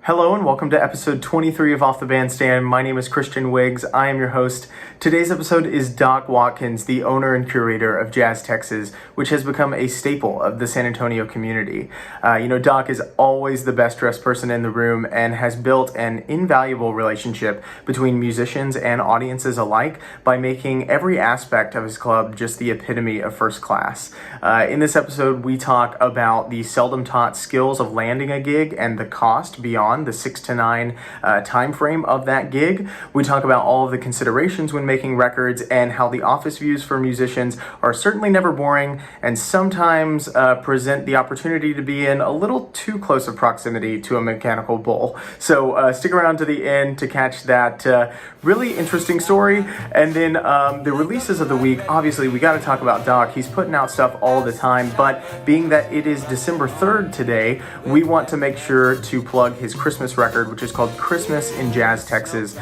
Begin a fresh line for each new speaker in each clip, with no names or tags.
Hello and welcome to episode 23 of Off the Bandstand. My name is Christian Wiggs. I am your host. Today's episode is Doc Watkins, the owner and curator of Jazz Texas, which has become a staple of the San Antonio community. Doc is always the best dressed person in the room and has built an invaluable relationship between musicians and audiences alike by making every aspect of his club just the epitome of first class. In this episode, we talk about the seldom taught skills of landing a gig and the cost beyond the 6 to 9 time frame of that gig. We talk about all of the considerations when making records and how the office views for musicians are certainly never boring and sometimes present the opportunity to be in a little too close of proximity to a mechanical bull. So stick around to the end to catch that really interesting story. And then the releases of the week, obviously we got to talk about Doc. He's putting out stuff all the time, but being that it is December 3rd today, we want to make sure to plug his Christmas record, which is called Christmas in Jazz Texas.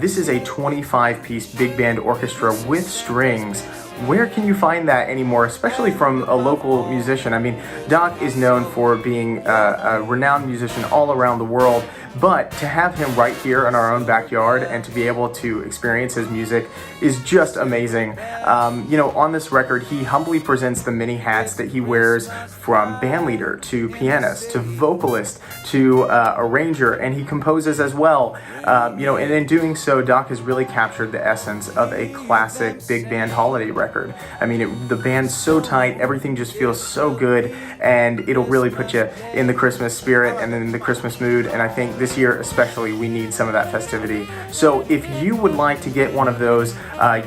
This is a 25-piece big band orchestra with strings. Where can you find that anymore, especially from a local musician? I mean, Doc is known for being a renowned musician all around the world, but to have him right here in our own backyard and to be able to experience his music is just amazing. On this record, he humbly presents the many hats that he wears, from bandleader to pianist to vocalist to arranger, and he composes as well. And in doing so, Doc has really captured the essence of a classic big band holiday record. I mean, the band's so tight, everything just feels so good, and it'll really put you in the Christmas spirit and in the Christmas mood. And I think this year especially, we need some of that festivity. So if you would like to get one of those,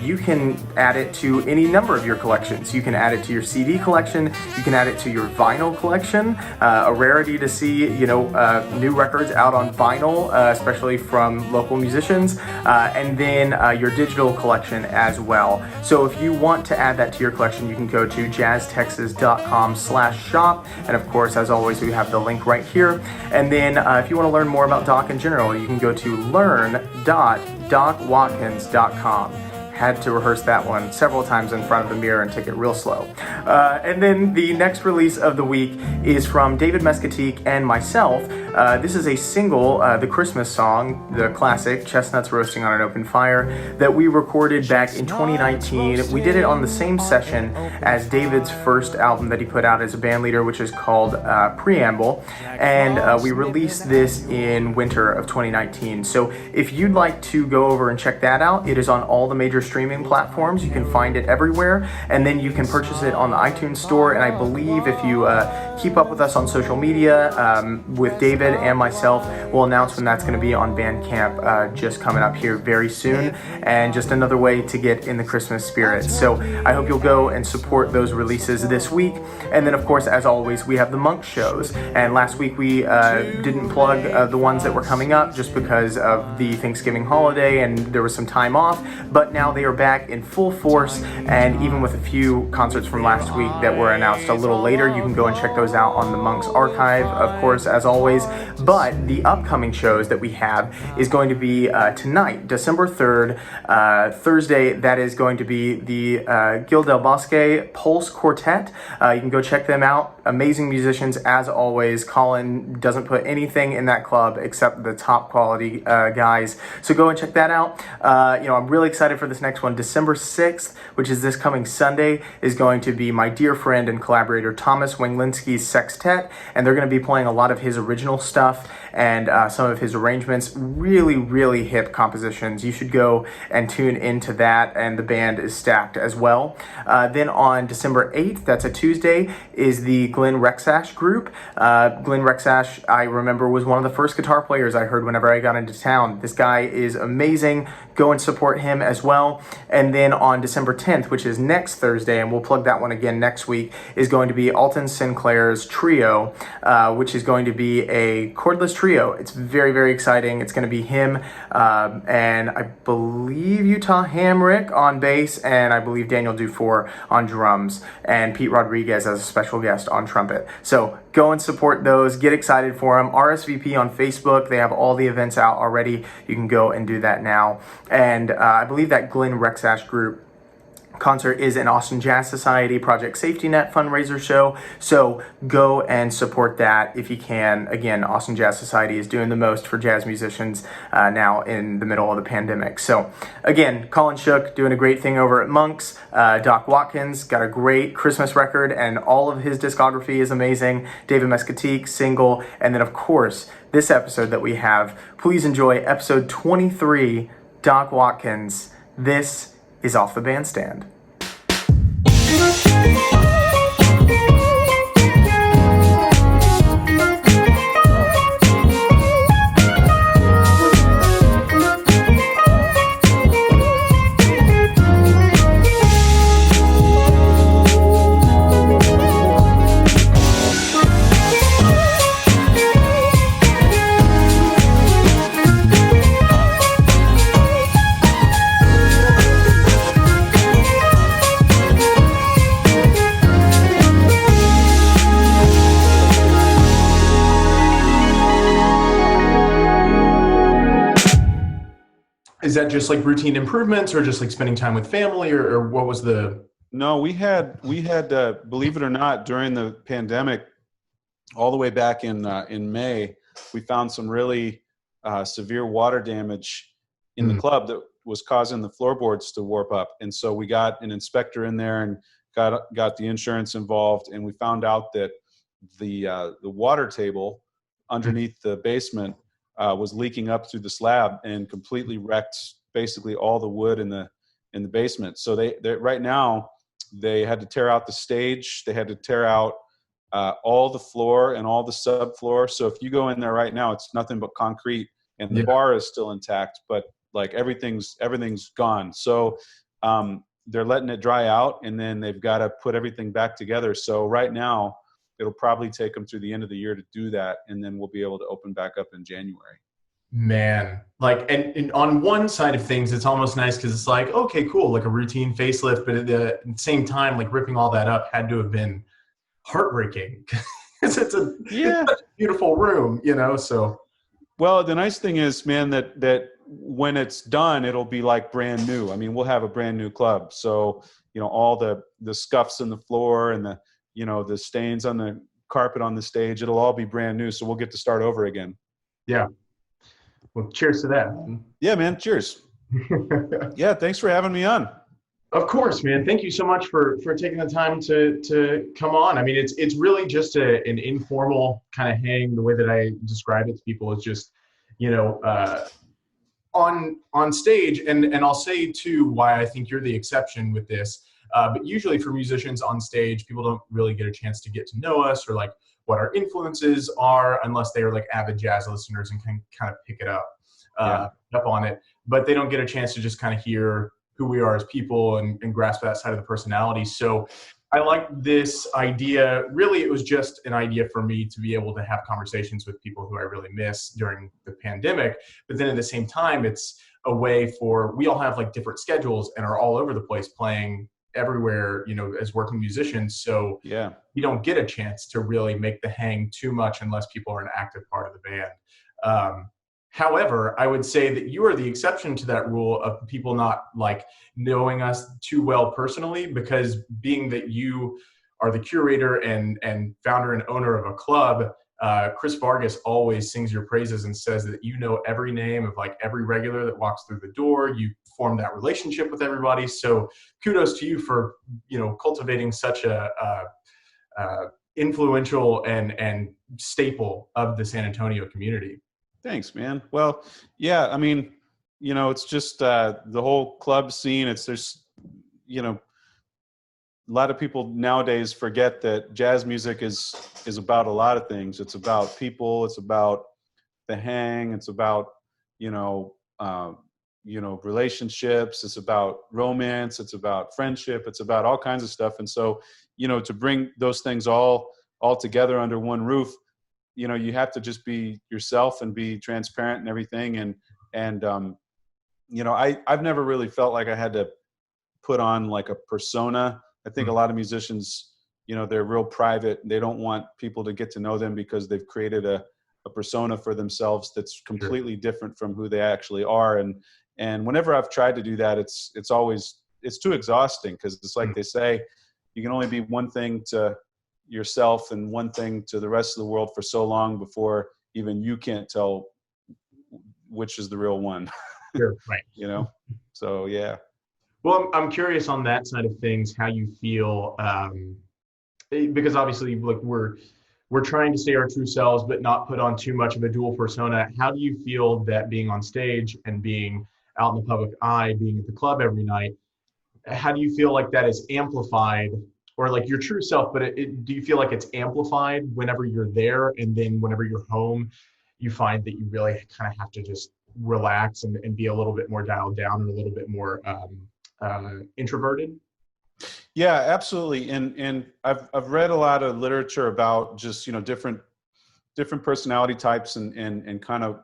you can add it to any number of your collections. You can add it to your CD collection, you can add it to your vinyl collection. A rarity to see, new records out on vinyl, especially from local musicians, and then your digital collection as well. So if you want to add that to your collection, you can go to jazztexas.com/shop, and of course, as always, we have the link right here. And then if you want to learn more about Doc in general, you can go to learn.docwatkins.com. Had to rehearse that one several times in front of the mirror and take it real slow. And then the next release of the week is from David Mescatique and myself. This is a single, the Christmas song, the classic, Chestnuts Roasting on an Open Fire, that we recorded back in 2019. We did it on the same session as David's first album that he put out as a bandleader, which is called Preamble, and we released this in winter of 2019. So if you'd like to go over and check that out, it is on all the major streaming platforms. You can find it everywhere, and then you can purchase it on the iTunes store. And I believe if you keep up with us on social media, with David and myself, we'll announce when that's going to be on Bandcamp just coming up here very soon, and just another way to get in the Christmas spirit. So I hope you'll go and support those releases this week. And then of course, as always, we have the Monk shows, and last week we didn't plug the ones that were coming up just because of the Thanksgiving holiday and there was some time off, but now they are back in full force, and even with a few concerts from last week that were announced a little later, you can go and check those out on the Monks archive, of course, as always. But the upcoming shows that we have is going to be tonight, December 3rd, Thursday. That is going to be the Gil del Bosque Pulse Quartet. You can go check them out. Amazing musicians, as always. Colin doesn't put anything in that club except the top quality guys. So go and check that out. I'm really excited for this next one. December 6th, which is this coming Sunday, is going to be my dear friend and collaborator Thomas Wenglinski's Sextet, and they're going to be playing a lot of his original stuff and some of his arrangements. Really, really hip compositions. You should go and tune into that, and the band is stacked as well. Then on December 8th, that's a Tuesday, is the Glenn Rexash group. Glenn Rexash, I remember, was one of the first guitar players I heard whenever I got into town. This guy is amazing. Go and support him as well. And then on December 10th, which is next Thursday, and we'll plug that one again next week, is going to be Alton Sinclair's Trio, which is going to be a cordless trio. It's very, very exciting. It's going to be him and I believe Utah Hamrick on bass, and I believe Daniel Dufour on drums, and Pete Rodriguez as a special guest on trumpet. So go and support those. Get excited for them. RSVP on Facebook. They have all the events out already. You can go and do that now. And I believe that Glenn Rexash group concert is an Austin Jazz Society Project Safety Net fundraiser show, so go and support that if you can. Again, Austin Jazz Society is doing the most for jazz musicians now in the middle of the pandemic. So again, Colin Shook doing a great thing over at Monks. Doc Watkins got a great Christmas record, and all of his discography is amazing. David Mescatique, single, and then of course this episode that we have. Please enjoy episode 23, Doc Watkins. This is Off the Bandstand. Is that just like routine improvements, or just like spending time with family, or what was the?
No, we had believe it or not, during the pandemic, all the way back in May, we found some really severe water damage in the club that was causing the floorboards to warp up, and so we got an inspector in there and got the insurance involved, and we found out that the water table underneath the basement was leaking up through the slab and completely wrecked basically all the wood in the basement. So they right now they had to tear out the stage. They had to tear out all the floor and all the subfloor. So if you go in there right now, it's nothing but concrete, and the bar is still intact, but like everything's gone. So they're letting it dry out, and then they've got to put everything back together. So right now, it'll probably take them through the end of the year to do that, and then we'll be able to open back up in January.
Man, like, and on one side of things, it's almost nice because it's like, okay, cool, like a routine facelift, but at the same time, like ripping all that up had to have been heartbreaking because it's a beautiful room, you know. So,
well, the nice thing is, man, that when it's done, it'll be like brand new. I mean, we'll have a brand new club, so you know, all the scuffs in the floor and the stains on the carpet on the stage, it'll all be brand new. So we'll get to start over again.
Yeah. Well, cheers to that.
Yeah, man. Cheers. Yeah. Thanks for having me on.
Of course, man. Thank you so much for taking the time to come on. I mean, it's really just an informal kind of hang. The way that I describe it to people is just, on stage. And I'll say too, why I think you're the exception with this. But usually for musicians on stage, people don't really get a chance to get to know us or like what our influences are, unless they are like avid jazz listeners and can kind of pick it up on it. But they don't get a chance to just kind of hear who we are as people and grasp that side of the personality. So I like this idea. Really, it was just an idea for me to be able to have conversations with people who I really miss during the pandemic. But then at the same time, it's a way we all have like different schedules and are all over the place playing everywhere, as working musicians. So you don't get a chance to really make the hang too much unless people are an active part of the band. However, I would say that you are the exception to that rule of people not like knowing us too well personally, because being that you are the curator and founder and owner of a club, Chris Vargas always sings your praises and says that you know every name of like every regular that walks through the door. You form that relationship with everybody. So kudos to you for, cultivating such a influential and staple of the San Antonio community.
Thanks, man. Well, yeah, I mean, it's just the whole club scene. There's a lot of people nowadays forget that jazz music is about a lot of things. It's about people. It's about the hang. It's about, relationships. It's about romance. It's about friendship. It's about all kinds of stuff. And so, to bring those things all together under one roof, you have to just be yourself and be transparent and everything. And I've never really felt like I had to put on like a persona. I think a lot of musicians, they're real private. They don't want people to get to know them because they've created a persona for themselves that's completely different from who they actually are. And whenever I've tried to do that, it's always it's too exhausting, because it's like they say, you can only be one thing to yourself and one thing to the rest of the world for so long before even you can't tell which is the real one.
Sure, right.
You know? So, yeah.
Well, I'm curious on that side of things, how you feel, because obviously, like, we're trying to stay our true selves, but not put on too much of a dual persona. How do you feel that being on stage and being out in the public eye, being at the club every night, how do you feel like that is amplified, or like your true self, but do you feel like it's amplified whenever you're there, and then whenever you're home, you find that you really kind of have to just relax and be a little bit more dialed down, or a little bit more introverted?
Yeah, absolutely. And I've read a lot of literature about just, you know, different personality types, and kind of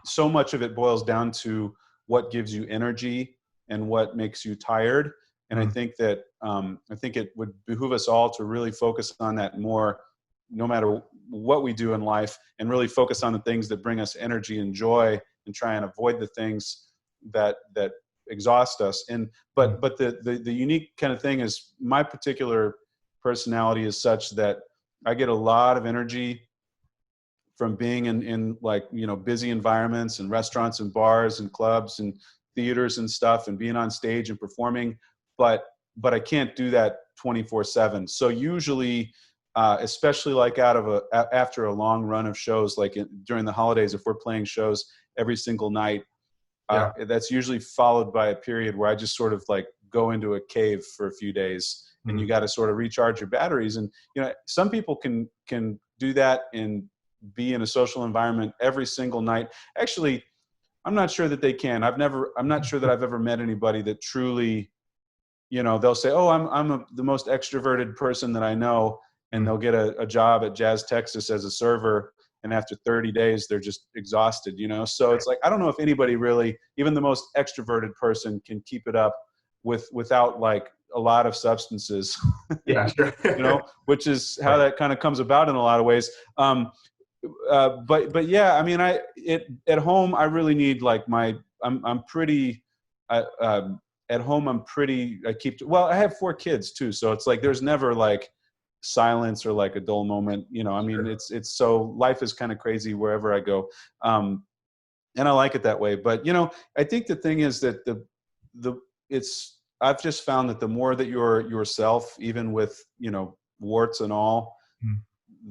so much of it boils down to what gives you energy and what makes you tired. And I think that I think it would behoove us all to really focus on that more, no matter what we do in life, and really focus on the things that bring us energy and joy, and try and avoid the things that exhaust us. And but the unique kind of thing is, my particular personality is such that I get a lot of energy from being in like, you know, busy environments and restaurants and bars and clubs and theaters and stuff, and being on stage and performing, but I can't do that 24/7. So usually, especially like after a long run of shows, like during the holidays, if we're playing shows every single night, that's usually followed by a period where I just sort of like go into a cave for a few days, and you got to sort of recharge your batteries. And, you know, some people can do that and be in a social environment every single night. Actually, I'm not sure that they can. I'm not sure that I've ever met anybody that truly, you know, they'll say, oh, I'm the most extroverted person that I know, and they'll get a job at Jazz Texas as a server, and after 30 days, they're just exhausted, you know? So it's like, I don't know if anybody really, even the most extroverted person, can keep it up without like a lot of substances.
Yeah, sure.
You know, which is how that kind of comes about in a lot of ways. But yeah, I mean, at home, I really need like I'm pretty, at home, I have 4 kids too. So it's like, there's never like silence or like a dull moment, you know. I mean, it's so life is kind of crazy wherever I go. And I like it that way. But, you know, I think the thing is that I've just found that the more that you're yourself, even with, you know, warts and all,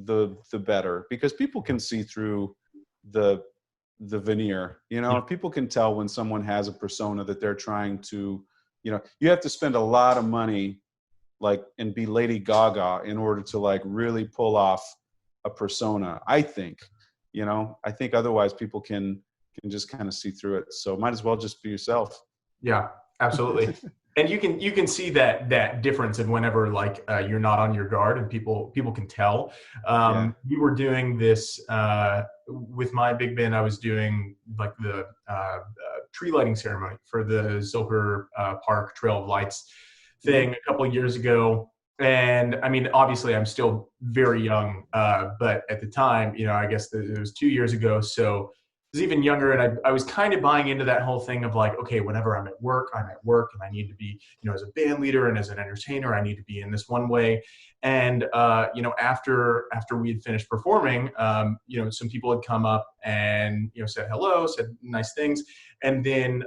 the better, because people can see through the veneer, you know. People can tell when someone has a persona that they're trying to, you know, you have to spend a lot of money like and be Lady Gaga in order to like really pull off a persona, I think. You know, I think otherwise people can just kind of see through it. So might as well just be yourself.
Yeah, absolutely. And you can see that difference in whenever like you're not on your guard, and people can tell. We were doing this with my big band. I was doing like the tree lighting ceremony for the Zilker Park Trail of Lights thing a couple of years ago. And I mean, obviously I'm still very young, but at the time, you know, I guess it was 2 years ago. So I was even younger, and I was kind of buying into that whole thing of like, okay, whenever I'm at work, and I need to be, you know, as a band leader and as an entertainer, I need to be in this one way. And, you know, after we had finished performing, you know, some people had come up and, you know, said hello, said nice things. And then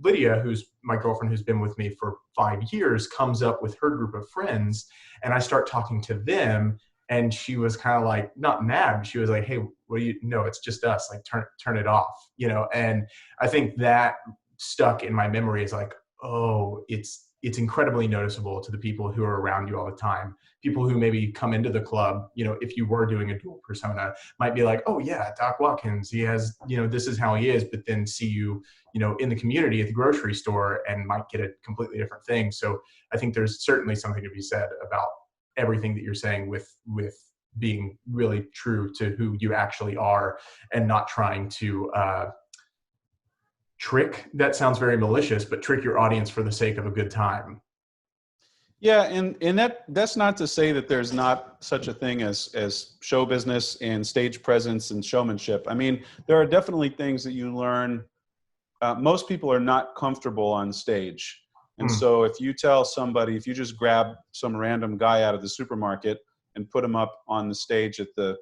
Lydia, who's my girlfriend, who's been with me for 5 years, comes up with her group of friends, and I start talking to them. And she was kind of like, not mad. She was like, hey, what do you know? It's just us. Like, turn it off, you know? And I think that stuck in my memory is like, oh, it's incredibly noticeable to the people who are around you all the time. People who maybe come into the club, you know, if you were doing a dual persona, might be like, oh yeah, Doc Watkins, he has, you know, this is how he is, but then see you, you know, in the community at the grocery store and might get a completely different thing. So I think there's certainly something to be said about everything that you're saying with being really true to who you actually are, and not trying to trick, that sounds very malicious, but trick your audience for the sake of a good time.
Yeah, and that's not to say that there's not such a thing as show business and stage presence and showmanship. I mean, there are definitely things that you learn. Most people are not comfortable on stage. And so if you tell somebody, if you just grab some random guy out of the supermarket and put him up on the stage at the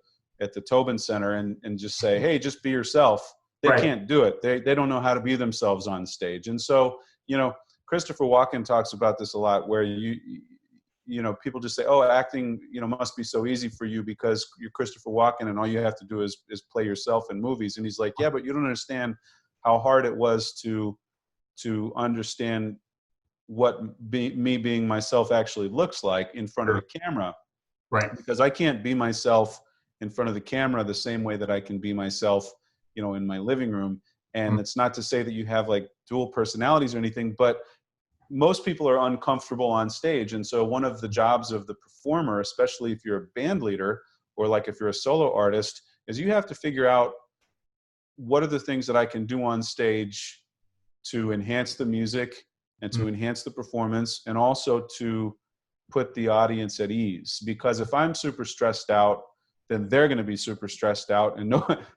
Tobin Center and just say, hey, just be yourself, they can't do it. They don't know how to be themselves on stage. And so, you know, Christopher Walken talks about this a lot, where you know, people just say, oh, acting, you know, must be so easy for you because you're Christopher Walken and all you have to do is play yourself in movies. And he's like, yeah, but you don't understand how hard it was to understand what me being myself actually looks like in front of the camera.
Right.
Because I can't be myself in front of the camera the same way that I can be myself, you know, in my living room. And it's not to say that you have like dual personalities or anything, but most people are uncomfortable on stage. And so one of the jobs of the performer, especially if you're a band leader or like if you're a solo artist, is you have to figure out what are the things that I can do on stage to enhance the music and to enhance the performance, and also to put the audience at ease. Because if I'm super stressed out, then they're going to be super stressed out, and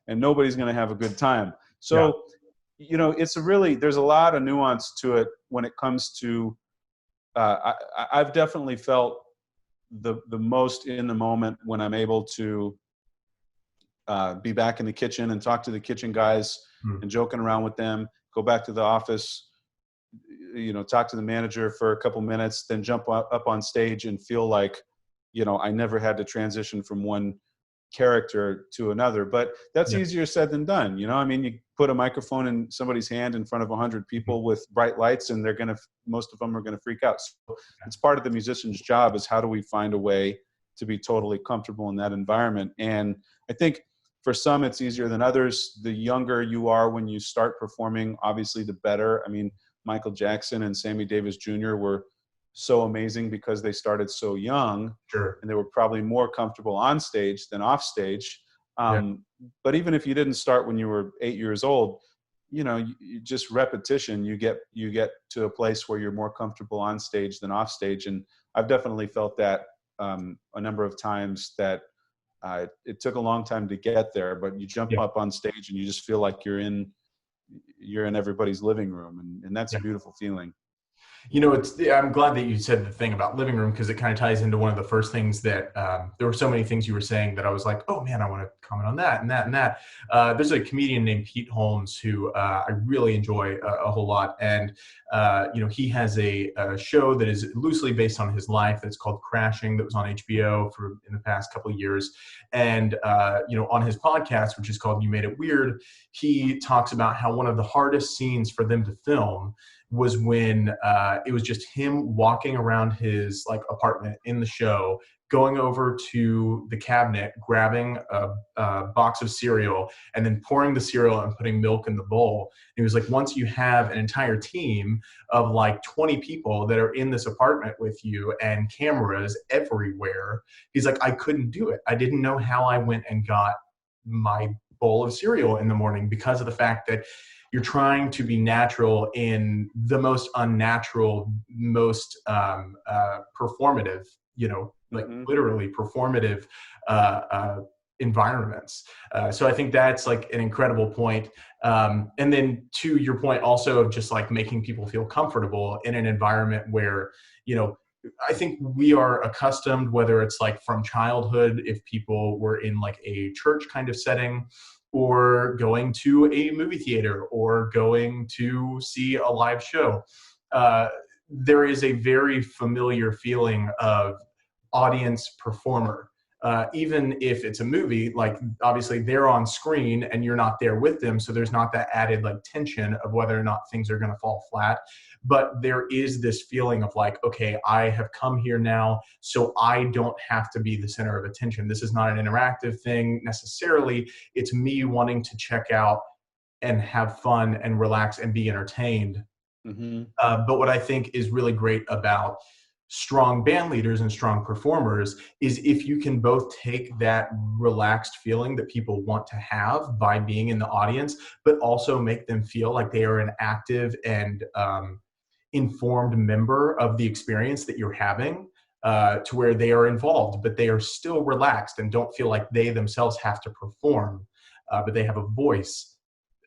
nobody's going to have a good time. So you know, there's a lot of nuance to it when it comes to, I've definitely felt the most in the moment when I'm able to be back in the kitchen and talk to the kitchen guys and joking around with them, go back to the office, you know, talk to the manager for a couple minutes, then jump up on stage and feel like, you know, I never had to transition from one character to another. But that's easier said than done. You know, I mean, you put a microphone in somebody's hand in front of 100 people with bright lights, and most of them are going to freak out. So it's part of the musician's job, is how do we find a way to be totally comfortable in that environment? And I think for some it's easier than others. The younger you are when you start performing, obviously the better. I mean, Michael Jackson and Sammy Davis Jr. were so amazing because they started so young, and they were probably more comfortable on stage than off stage. But even if you didn't start when you were 8 years old, you know, you just repetition, you get to a place where you're more comfortable on stage than off stage. And I've definitely felt that a number of times, that it took a long time to get there, but you jump up on stage and you just feel like you're in everybody's living room, and that's a beautiful feeling.
You know, I'm glad that you said the thing about living room, because it kind of ties into one of the first things that there were so many things you were saying that I was like, oh man, I want to comment on that and that and that. There's a comedian named Pete Holmes who I really enjoy a whole lot. And, you know, he has a show that is loosely based on his life that's called Crashing, that was on HBO in the past couple of years. And, you know, on his podcast, which is called You Made It Weird, he talks about how one of the hardest scenes for them to film was when it was just him walking around his like apartment in the show, going over to the cabinet, grabbing a box of cereal, and then pouring the cereal and putting milk in the bowl. And he was like, once you have an entire team of like 20 people that are in this apartment with you and cameras everywhere, he's like, I couldn't do it. I didn't know how I went and got my bowl of cereal in the morning, because of the fact that you're trying to be natural in the most unnatural, most performative, you know, like literally performative environments. So I think that's like an incredible point. And then to your point also of just like making people feel comfortable in an environment where, you know, I think we are accustomed, whether it's like from childhood, if people were in like a church kind of setting, or going to a movie theater, or going to see a live show, there is a very familiar feeling of audience performer. Even if it's a movie, like obviously they're on screen and you're not there with them, so there's not that added like tension of whether or not things are going to fall flat. But there is this feeling of like, okay, I have come here now, so I don't have to be the center of attention. This is not an interactive thing necessarily. It's me wanting to check out and have fun and relax and be entertained. But what I think is really great about strong band leaders and strong performers is if you can both take that relaxed feeling that people want to have by being in the audience, but also make them feel like they are an active and informed member of the experience that you're having, to where they are involved, but they are still relaxed and don't feel like they themselves have to perform, but they have a voice.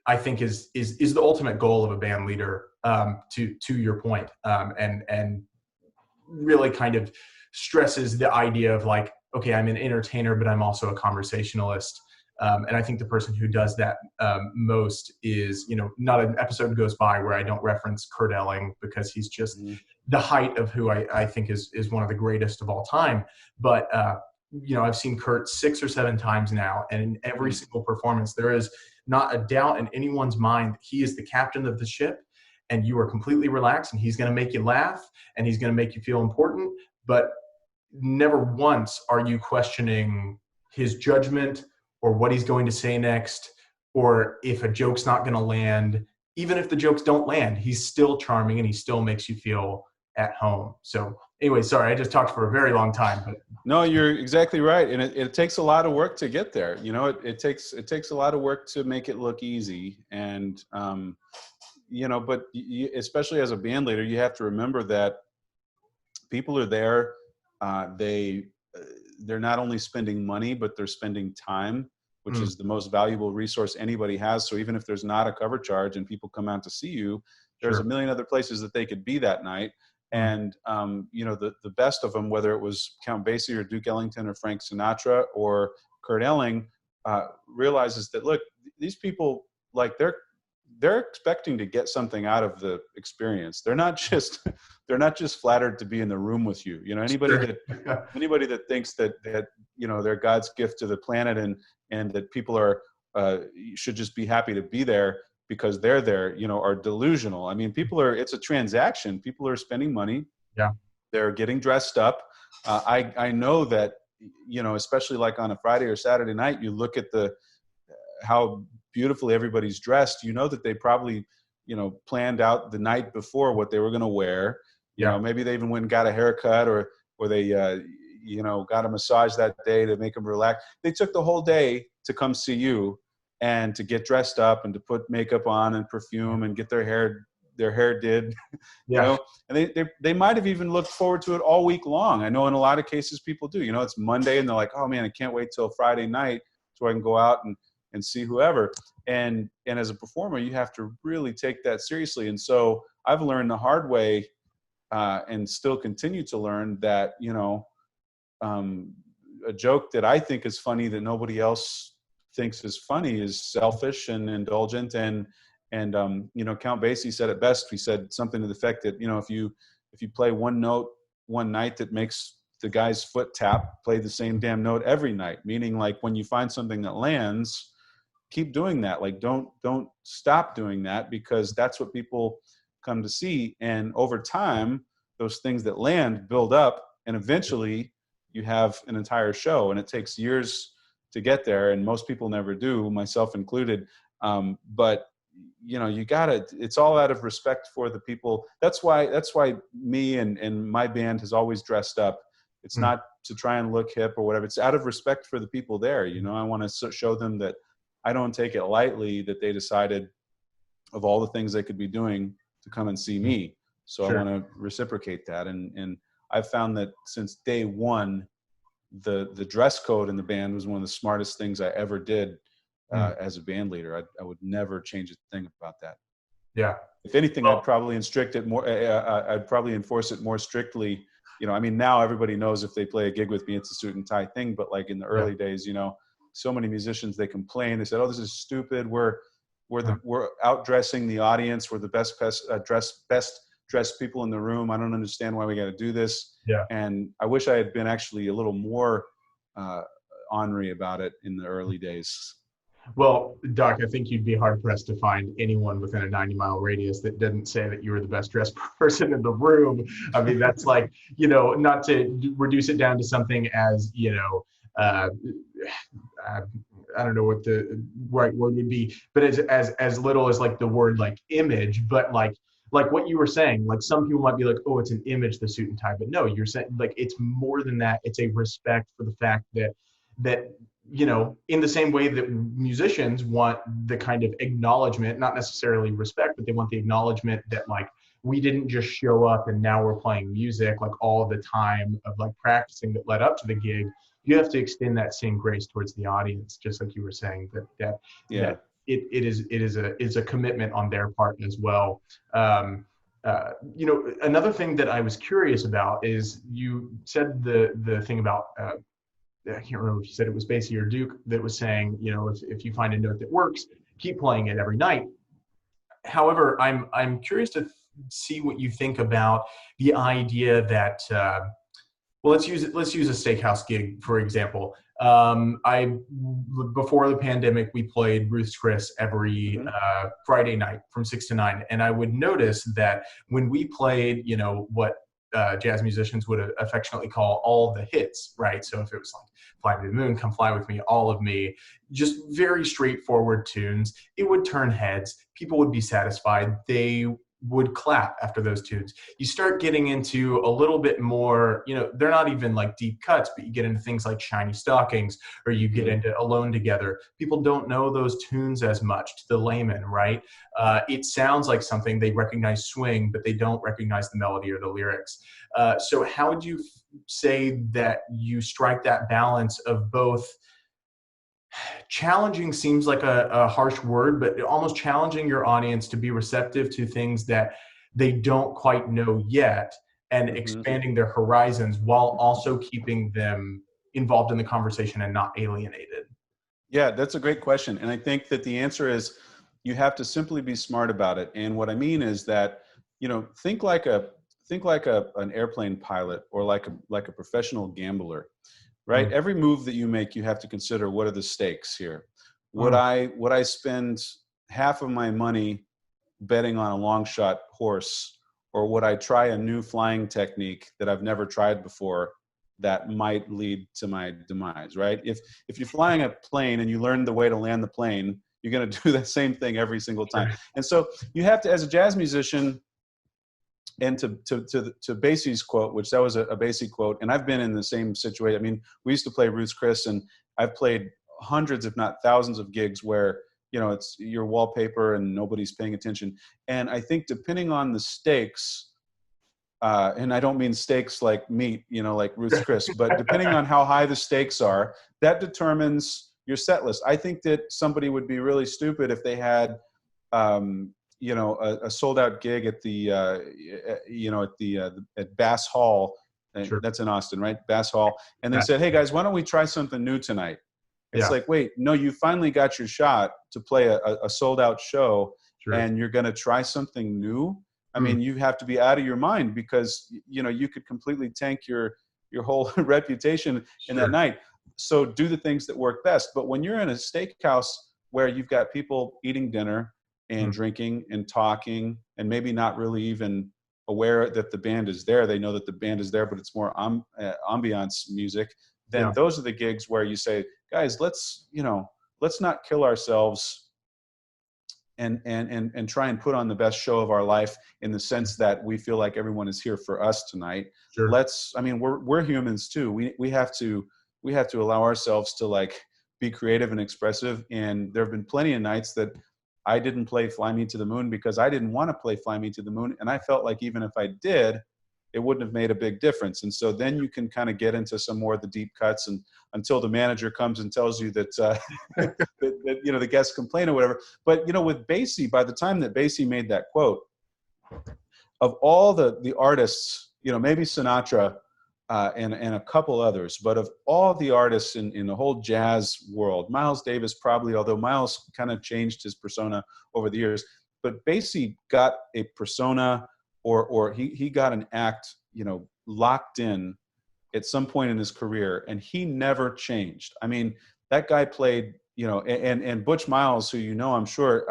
I think is the ultimate goal of a band leader, to your point, and really kind of stresses the idea of like, okay, I'm an entertainer, but I'm also a conversationalist. And I think the person who does that most is, not an episode goes by where I don't reference Kurt Elling, because he's just the height of who I think is one of the greatest of all time. But, I've seen Kurt 6 or 7 times now, and in every single performance, there is not a doubt in anyone's mind that he is the captain of the ship, and you are completely relaxed, and he's going to make you laugh, and he's going to make you feel important. But never once are you questioning his judgment or what he's going to say next, or if a joke's not going to land. Even if the jokes don't land, he's still charming, and he still makes you feel at home. So anyway, sorry, I just talked for a very long time. But
no, you're exactly right. And it takes a lot of work to get there. It takes a lot of work to make it look easy. And, but especially as a band leader, you have to remember that people are there. They're not only spending money, but they're spending time, which is the most valuable resource anybody has. So even if there's not a cover charge and people come out to see you, there's a million other places that they could be that night. And, the best of them, whether it was Count Basie or Duke Ellington or Frank Sinatra or Kurt Elling, realizes that, look, these people, like, they're expecting to get something out of the experience. They're not just flattered to be in the room with you. Anybody that thinks that they're God's gift to the planet and that people should just be happy to be there because they're there, are delusional. I mean, it's a transaction. People are spending money.
Yeah.
They're getting dressed up. I know that, especially like on a Friday or Saturday night, you look at how beautifully everybody's dressed, that they probably, planned out the night before what they were going to wear. Maybe they even went and got a haircut or they, got a massage that day to make them relax. They took the whole day to come see you and to get dressed up and to put makeup on and perfume and get their hair did, and they might have even looked forward to it all week long. I know in a lot of cases people do, it's Monday and they're like, oh man, I can't wait till Friday night so I can go out and see whoever. And as a performer, you have to really take that seriously. And so I've learned the hard way, and still continue to learn that, a joke that I think is funny that nobody else thinks is funny is selfish and indulgent. And Count Basie said it best. He said something to the effect that, if you play one note one night that makes the guy's foot tap, play the same damn note every night. Meaning, like, when you find something that lands, keep doing that. Like, don't stop doing that, because that's what people come to see. And over time, those things that land build up, and eventually you have an entire show. And it takes years to get there, and most people never do, myself included. But you gotta, it's all out of respect for the people. That's why me and my band has always dressed up. It's not to try and look hip or whatever. It's out of respect for the people there. I want to show them that I don't take it lightly that they decided, of all the things they could be doing, to come and see me. So I want to reciprocate that. And I've found that since day one, the dress code in the band was one of the smartest things I ever did as a band leader. I would never change a thing about that.
Yeah.
If anything, I'd probably instruct it more. I'd probably enforce it more strictly. I mean, now everybody knows if they play a gig with me, it's a suit and tie thing. But like in the early days, so many musicians, they complain. They said, "Oh, this is stupid. We're outdressing the audience. We're the best dressed people in the room. I don't understand why we got to do this."
Yeah.
And I wish I had been actually a little more ornery about it in the early days.
Well, Doc, I think you'd be hard-pressed to find anyone within a 90-mile radius that didn't say that you were the best dressed person in the room. I mean, that's like, not to reduce it down to something as, I don't know what the right word would be, but as little as like the word like image, but like what you were saying, like some people might be like, oh, it's an image, the suit and tie, but no, you're saying like it's more than that. It's a respect for the fact that in the same way that musicians want the kind of acknowledgement, not necessarily respect, but they want the acknowledgement that like we didn't just show up and now we're playing music, like all the time of like practicing that led up to the gig. You have to extend that same grace towards the audience, just like you were saying, that is a commitment on their part as well. You know, another thing that I was curious about is you said the thing about I can't remember if you said it was Basie or Duke that was saying, you know, if you find a note that works, keep playing it every night. However, I'm curious to see what you think about the idea that well, let's use a steakhouse gig for example. Before the pandemic, we played Ruth's Chris every Friday night from 6 to 9, and I would notice that when we played, you know, what jazz musicians would affectionately call all the hits, right? So if it was like Fly Me to the Moon, Come Fly With Me, All of Me, just very straightforward tunes, it would turn heads. People would be satisfied. They would clap after those tunes. You start getting into a little bit more, you know, they're not even like deep cuts, but you get into things like Shiny Stockings, or you get into Alone Together. People don't know those tunes as much to the layman, right? It sounds like something, they recognize swing, but they don't recognize the melody or the lyrics. So how would you say that you strike that balance of both challenging, seems like a harsh word, but almost challenging your audience to be receptive to things that they don't quite know yet, and expanding their horizons while also keeping them involved in the conversation and not alienated?
Yeah, that's a great question. And I think that the answer is you have to simply be smart about it. And what I mean is that, you know, think like an airplane pilot, or like a professional gambler. Right? Every move that you make, you have to consider, what are the stakes here? Would I spend half of my money betting on a long shot horse, or would I try a new flying technique that I've never tried before that might lead to my demise, right? If you're flying a plane and you learn the way to land the plane, you're going to do the same thing every single time. And so you have to, as a jazz musician, and to Basie's quote, which that was a Basie quote, and I've been in the same situation. I mean, we used to play Ruth's Chris, and I've played hundreds, if not thousands, of gigs where, you know, it's your wallpaper and nobody's paying attention. And I think depending on the stakes, and I don't mean stakes like meat, you know, like Ruth's Chris, but depending on how high the stakes are, that determines your set list. I think that somebody would be really stupid if they had, you know, a sold out gig at the, you know, at Bass Hall. That's in Austin, right? Bass Hall. And they said, hey guys, why don't we try something new tonight? It's like, wait, no, you finally got your shot to play a sold out show, and you're going to try something new. I mean, you have to be out of your mind, because, you know, you could completely tank your whole reputation in that night. So do the things that work best. But when you're in a steakhouse where you've got people eating dinner and drinking and talking, and maybe not really even aware that the band is there. They know that the band is there, but it's more ambiance music. Then those are the gigs where you say, guys, let's not kill ourselves and try and put on the best show of our life, in the sense that we feel like everyone is here for us tonight. I mean, we're humans too. We have to allow ourselves to, like, be creative and expressive. And there have been plenty of nights that I didn't play Fly Me to the Moon because I didn't want to play Fly Me to the Moon. And I felt like even if I did, it wouldn't have made a big difference. And so then you can kind of get into some more of the deep cuts, and until the manager comes and tells you that, that you know, the guests complain or whatever. But, you know, with Basie, by the time that Basie made that quote, of all the artists, you know, maybe Sinatra, and a couple others, but of all the artists in the whole jazz world, Miles Davis probably, although Miles kind of changed his persona over the years, but Basie got a persona, or he got an act, you know, locked in at some point in his career, and he never changed. I mean, that guy played, you know, and Butch Miles, who, you know, I'm sure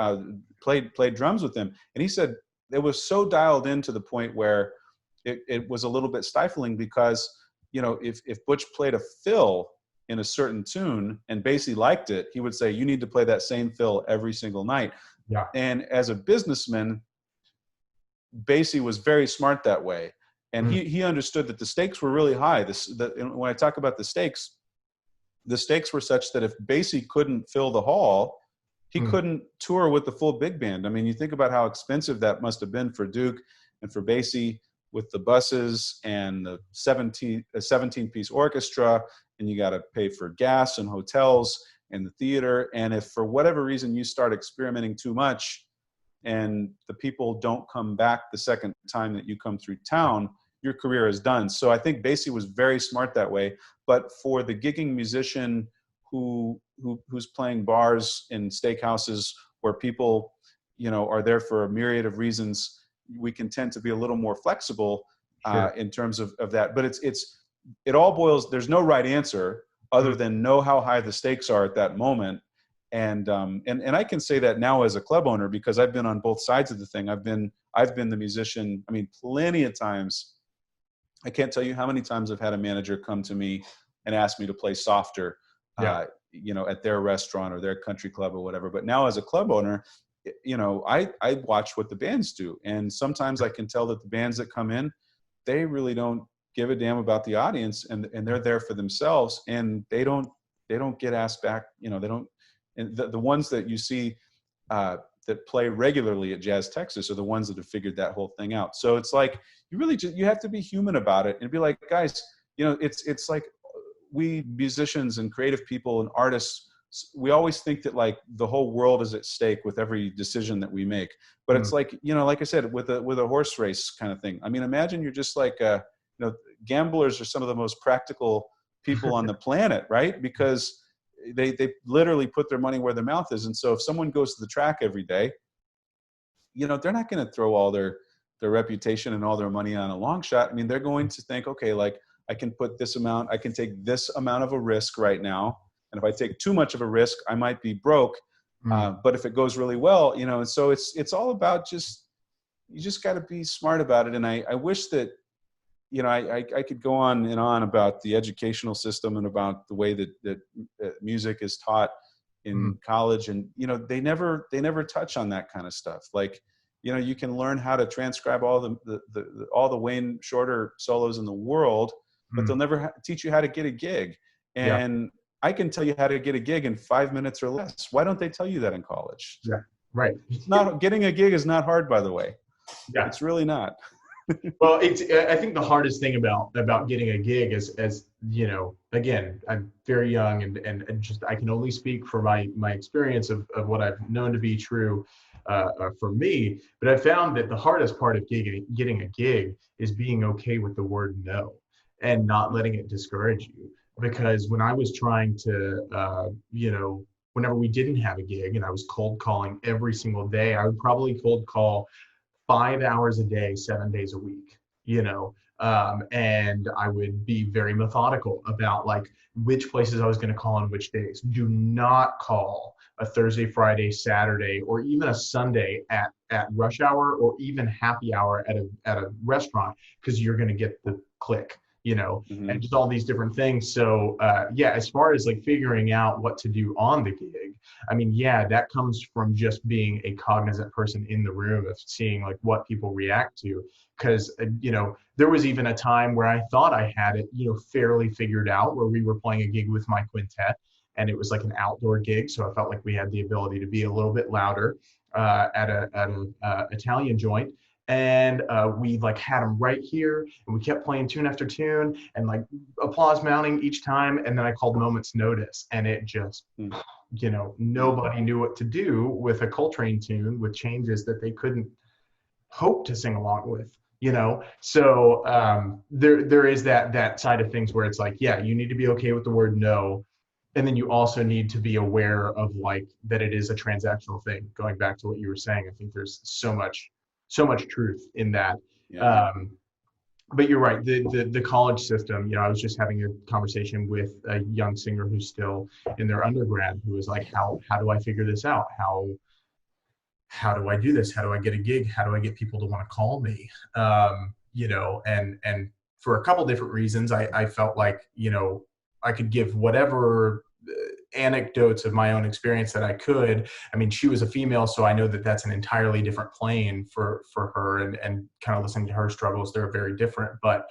played drums with him, and he said it was so dialed in to the point where it was a little bit stifling, because, you know, if Butch played a fill in a certain tune and Basie liked it, he would say, you need to play that same fill every single night. And as a businessman, Basie was very smart that way. And he understood that the stakes were really high. When I talk about the stakes were such that if Basie couldn't fill the hall, he couldn't tour with the full big band. I mean, you think about how expensive that must have been for Duke and for Basie, with the buses and the 17-piece orchestra, and you got to pay for gas and hotels, and the theater. And if for whatever reason you start experimenting too much and the people don't come back the second time that you come through town, your career is done. So I think Basie was very smart that way. But for the gigging musician who's playing bars in steakhouses where people, are there for a myriad of reasons, we can tend to be a little more flexible in terms of that. But it all boils, there's no right answer other than know how high the stakes are at that moment. And I can say that now as a club owner, because I've been on both sides of the thing. I've been the musician. I mean, plenty of times. I can't tell you how many times I've had a manager come to me and ask me to play softer, at their restaurant or their country club or whatever. But now as a club owner, I watch what the bands do. And sometimes I can tell that the bands that come in, they really don't give a damn about the audience, and they're there for themselves, and they don't get asked back. They don't. And the ones that you see that play regularly at Jazz Texas are the ones that have figured that whole thing out. So it's like, you have to be human about it and be like, guys, it's like we musicians and creative people and artists, we always think that like the whole world is at stake with every decision that we make. But it's like, like I said, with a horse race kind of thing. I mean, imagine you're just like, gamblers are some of the most practical people on the planet, right? Because they literally put their money where their mouth is. And so if someone goes to the track every day, they're not going to throw all their reputation and all their money on a long shot. I mean, they're going to think, okay, like I can put this amount, I can take this amount of a risk right now. And if I take too much of a risk, I might be broke. But if it goes really well, and so it's all about you just got to be smart about it. And I wish that, I could go on and on about the educational system and about the way that music is taught in college. And, they never touch on that kind of stuff. Like, you can learn how to transcribe all the Wayne Shorter solos in the world, but they'll never teach you how to get a gig. And I can tell you how to get a gig in 5 minutes or less. Why don't they tell you that in college?
Yeah, right.
It's not, getting a gig is not hard, by the way.
Yeah,
it's really not.
Well, I think the hardest thing about getting a gig is, as again, I'm very young and just, I can only speak for my experience of what I've known to be true for me. But I found that the hardest part of getting a gig is being okay with the word no and not letting it discourage you. Because when I was trying to, whenever we didn't have a gig and I was cold calling every single day, I would probably cold call 5 hours a day, 7 days a week, and I would be very methodical about like which places I was going to call on which days. Do not call a Thursday, Friday, Saturday, or even a Sunday at rush hour or even happy hour at a restaurant, because you're going to get the click, and just all these different things. So as far as like figuring out what to do on the gig, I mean, that comes from just being a cognizant person in the room of seeing like what people react to. Because, there was even a time where I thought I had it, fairly figured out, where we were playing a gig with my quintet, and it was like an outdoor gig. So I felt like we had the ability to be a little bit louder at an Italian joint. And we like had them right here, and we kept playing tune after tune and like applause mounting each time. And then I called moment's notice, and it just, nobody knew what to do with a Coltrane tune with changes that they couldn't hope to sing along with, So there is that side of things where it's like, you need to be okay with the word no. And then you also need to be aware of like that it is a transactional thing. Going back to what you were saying, I think there's so much truth in that. But you're right. The college system, I was just having a conversation with a young singer who's still in their undergrad, who was like, how do I figure this out? How do I do this? How do I get a gig? How do I get people to want to call me? And for a couple different reasons, I felt like, I could give whatever anecdotes of my own experience that I could. I mean, she was a female, so I know that that's an entirely different plane for her, and kind of listening to her struggles, they're very different. But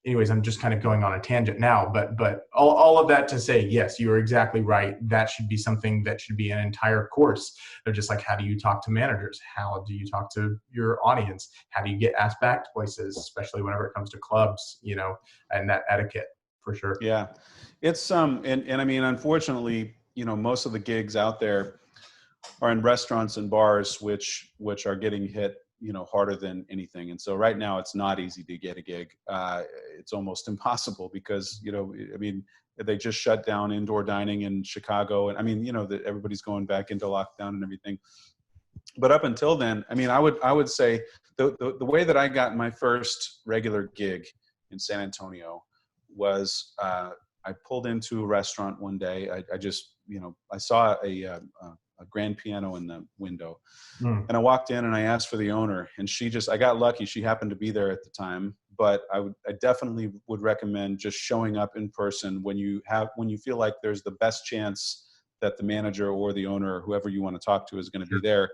anyways, I'm just kind of going on a tangent now, but all of that to say, yes, you are exactly right. That should be something that should be an entire course. They're just like, how do you talk to managers? How do you talk to your audience? How do you get asked back to places, especially whenever it comes to clubs, and that etiquette. for sure.
Yeah, it's and I mean, unfortunately, you know, most of the gigs out there are in restaurants and bars, which are getting hit, you know, harder than anything. And so right now it's not easy to get a gig. It's almost impossible because, you know, I mean, they just shut down indoor dining in Chicago. And I mean, you know, that everybody's going back into lockdown and everything. But up until then, I mean, I would say the way that I got my first regular gig in San Antonio was I pulled into a restaurant one day. I just, you know, I saw a grand piano in the window, and I walked in and I asked for the owner, and I got lucky. She happened to be there at the time, but I definitely would recommend just showing up in person when you feel like there's the best chance that the manager or the owner or whoever you want to talk to is going to be there.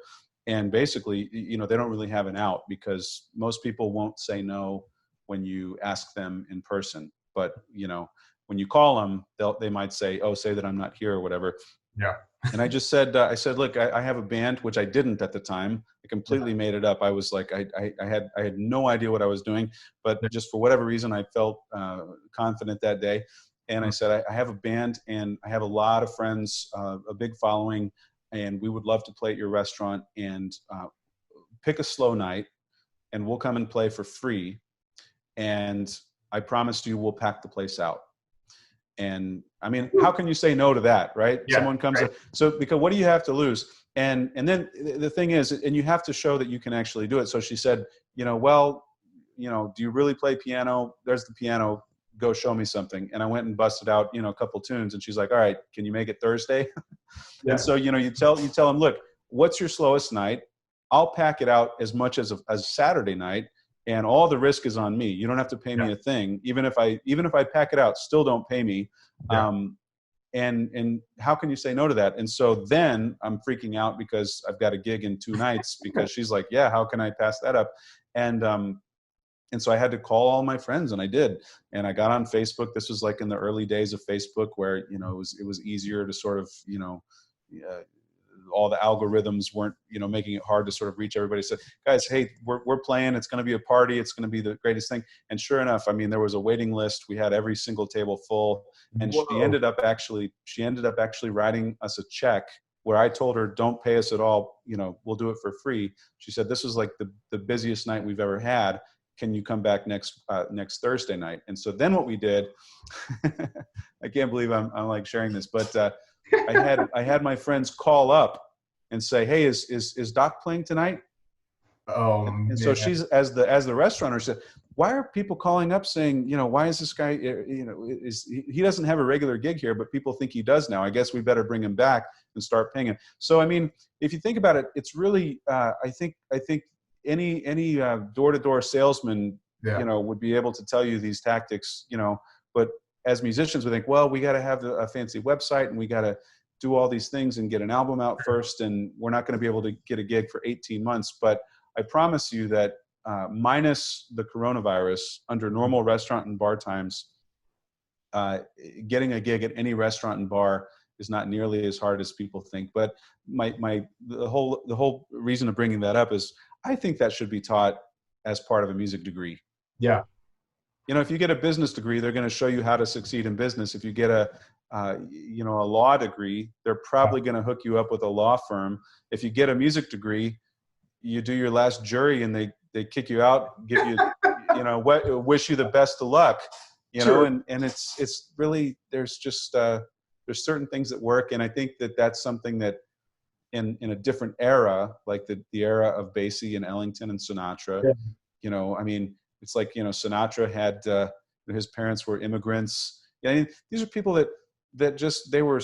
And basically, you know, they don't really have an out because most people won't say no when you ask them in person. But, you know, when you call them, they might say, oh, say that I'm not here or whatever.
Yeah.
And I just said, look, I have a band, which I didn't at the time. I completely made it up. I was like, I had no idea what I was doing, but just for whatever reason, I felt confident that day. And I said, I have a band and I have a lot of friends, a big following, and we would love to play at your restaurant, and pick a slow night and we'll come and play for free. And I promised you we'll pack the place out. And I mean, how can you say no to that, right?
Yeah,
Someone comes
right.
So because what do you have to lose? And then the thing is, and you have to show that you can actually do it. So she said, you know, well, you know, do you really play piano? There's the piano. Go show me something. And I went and busted out, you know, a couple tunes, and she's like, all right, can you make it Thursday?
Yeah.
And so, you know, you tell them, look, what's your slowest night? I'll pack it out as much as Saturday night, and all the risk is on me. You don't have to pay me a thing. Even if I pack it out, still don't pay me.
Yeah.
And how can you say no to that? And so then I'm freaking out because I've got a gig in 2 nights, because she's like, yeah, how can I pass that up? And so I had to call all my friends, and I did. And I got on Facebook. This was like in the early days of Facebook, where, you know, it was easier to sort of, you know, all the algorithms weren't, you know, making it hard to sort of reach everybody. So, guys, hey, we're playing. It's going to be a party. It's going to be the greatest thing. And sure enough, I mean, there was a waiting list. We had every single table full. And she ended up actually writing us a check where I told her, don't pay us at all. You know, we'll do it for free. She said, this was like the busiest night we've ever had. Can you come back next Thursday night? And so then what we did, I can't believe I'm like sharing this, but I had my friends call up and say, hey, is Doc playing tonight?
Oh,
and so she's, as the restaurant owner, said, why are people calling up saying, you know, why is this guy, you know, he doesn't have a regular gig here, but people think he does now. I guess we better bring him back and start paying him. So, I mean, if you think about it, it's really, I think any door-to-door salesman, you know, would be able to tell you these tactics, you know, but as musicians, we think, well, we got to have a fancy website, and we got to do all these things and get an album out first, and we're not going to be able to get a gig for 18 months. But I promise you that minus the coronavirus, under normal restaurant and bar times, getting a gig at any restaurant and bar is not nearly as hard as people think. But the whole reason of bringing that up is I think that should be taught as part of a music degree.
Yeah.
You know, if you get a business degree, they're going to show you how to succeed in business. If you get a law degree, they're probably going to hook you up with a law firm. If you get a music degree, you do your last jury and they kick you out, give you, you know, wish you the best of luck, you know, and it's really, there's just, there's certain things that work. And I think that's something that in a different era, like the era of Basie and Ellington and Sinatra, you know, I mean, it's like, you know, Sinatra had, his parents were immigrants. I mean, these are people that just, they were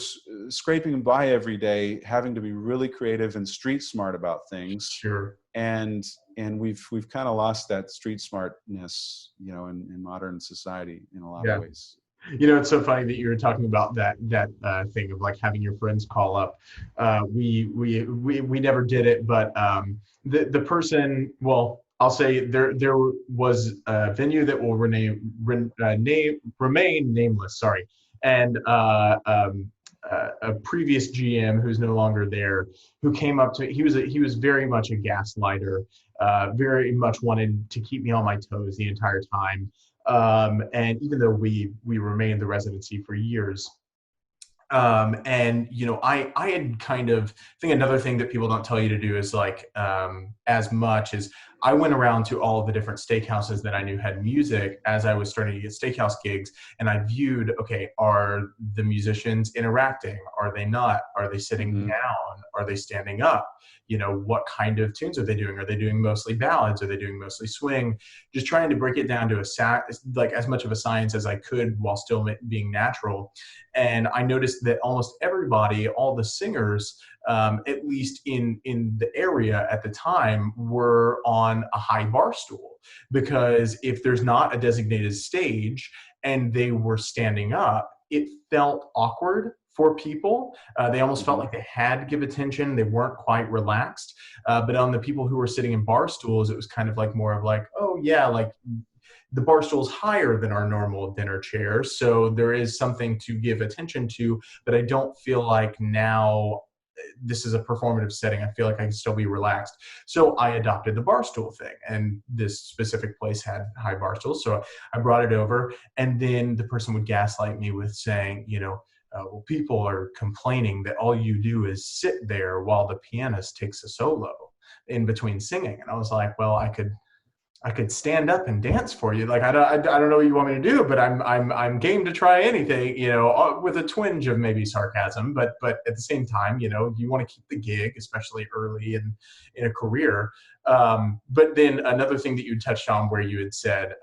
scraping by every day, having to be really creative and street smart about things.
Sure.
And we've kind of lost that street smartness, you know, in modern society in a lot of ways.
You know, it's so funny that you were talking about that thing of like having your friends call up. We never did it, but the person, well, I'll say there was a venue that will remain nameless. Sorry, and a previous GM who's no longer there, who came up to, he was very much a gaslighter, very much wanted to keep me on my toes the entire time. And even though we remained the residency for years, and you know, I had kind of, I think another thing that people don't tell you to do is like, as much as I went around to all of the different steakhouses that I knew had music as I was starting to get steakhouse gigs, and I viewed, okay, are the musicians interacting? Are they not? Are they sitting down? Are they standing up? You know, what kind of tunes are they doing? Are they doing mostly ballads? Are they doing mostly swing? Just trying to break it down to like as much of a science as I could while still being natural. And I noticed that almost everybody, all the singers, at least in the area at the time, were on a high bar stool, because if there's not a designated stage and they were standing up, it felt awkward for people. They almost felt like they had to give attention. They weren't quite relaxed. But on the people who were sitting in bar stools, it was kind of like more of like, oh yeah, like the bar stool's higher than our normal dinner chair, so there is something to give attention to, but I don't feel like now this is a performative setting. I feel like I can still be relaxed. So I adopted the bar stool thing, and this specific place had high bar stools, so I brought it over, and then the person would gaslight me with saying, you know, well, people are complaining that all you do is sit there while the pianist takes a solo in between singing. And I was like, well, I could stand up and dance for you. Like, I don't know what you want me to do, but I'm game to try anything, you know, with a twinge of maybe sarcasm, but at the same time, you know, you want to keep the gig, especially early in a career. But then another thing that you touched on where you had said,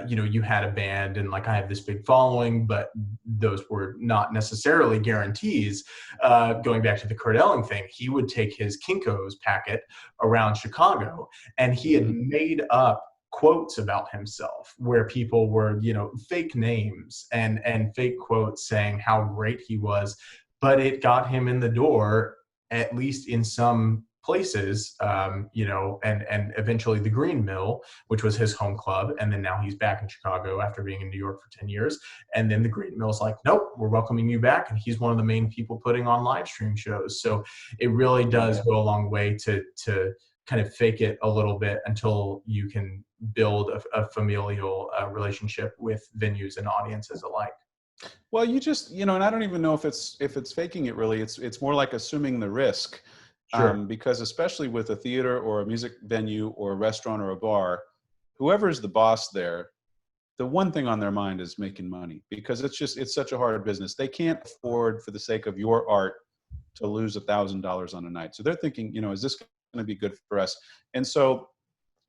you know, you had a band and like I have this big following, but those were not necessarily guarantees. Going back to the Kurt Elling thing, he would take his Kinko's packet around Chicago, and he had made up quotes about himself where people were, you know, fake names and fake quotes saying how great he was, but it got him in the door, at least in some places, you know, and eventually the Green Mill, which was his home club. And then now he's back in Chicago after being in New York for 10 years. And then the Green Mill's like, nope, we're welcoming you back. And he's one of the main people putting on live stream shows. So it really does go a long way to kind of fake it a little bit until you can build a familial relationship with venues and audiences alike.
Well, you just, you know, and I don't even know if it's faking it really. It's more like assuming the risk.
Sure.
Because especially with a theater or a music venue or a restaurant or a bar, whoever's the boss there, the one thing on their mind is making money, because it's such a hard business. They can't afford, for the sake of your art, to lose $1,000 on a night. So they're thinking, you know, is this going to be good for us? And so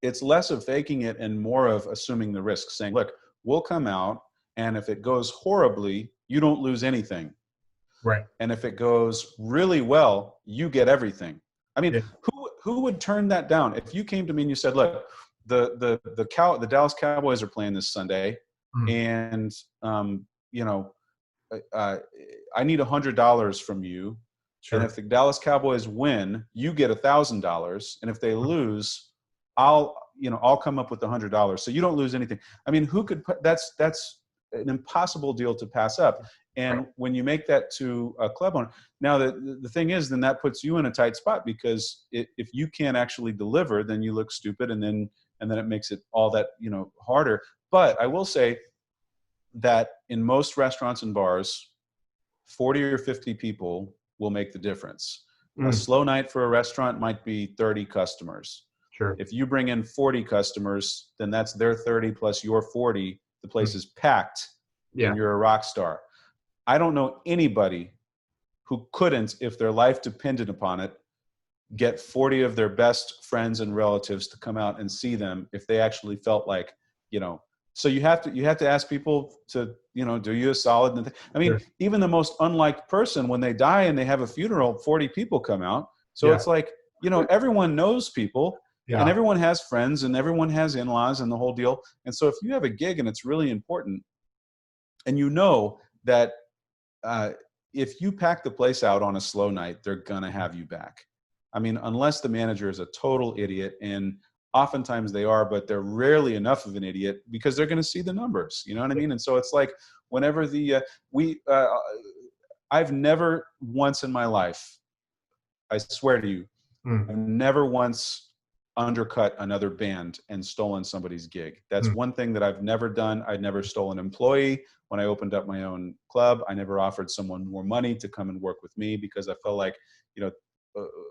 it's less of faking it and more of assuming the risk, saying, look, we'll come out, and if it goes horribly, you don't lose anything.
Right.
And if it goes really well, you get everything. I mean, who would turn that down? If you came to me and you said, look, the Dallas Cowboys are playing this Sunday, and you know, I need $100 from you. Sure. And if the Dallas Cowboys win, you get $1,000. And if they lose, I'll come up with $100. So you don't lose anything. I mean, who could put, that's an impossible deal to pass up. And when you make that to a club owner, now the thing is, then that puts you in a tight spot, because if you can't actually deliver, then you look stupid, and then it makes it all that, you know, harder. But I will say that in most restaurants and bars, 40 or 50 people will make the difference. A slow night for a restaurant might be 30 customers.
Sure.
If you bring in 40 customers, then that's their 30 plus your 40. The place is packed, and you're a rock star. I don't know anybody who couldn't, if their life depended upon it, get 40 of their best friends and relatives to come out and see them if they actually felt like, you know. So you have to ask people to, you know, do you a solid. I mean, even the most unliked person, when they die and they have a funeral, 40 people come out. So it's like, you know, everyone knows people. Yeah. And everyone has friends, and everyone has in-laws, and the whole deal. And so if you have a gig and it's really important, and you know that if you pack the place out on a slow night, they're going to have you back. I mean, unless the manager is a total idiot, and oftentimes they are, but they're rarely enough of an idiot, because they're going to see the numbers. You know what I mean? And so it's like, whenever I've never once in my life, I swear to you, I've never once undercut another band and stolen somebody's gig. That's one thing that I've never done. I'd never stolen an employee. When I opened up my own club, I never offered someone more money to come and work with me, because I felt like, you know,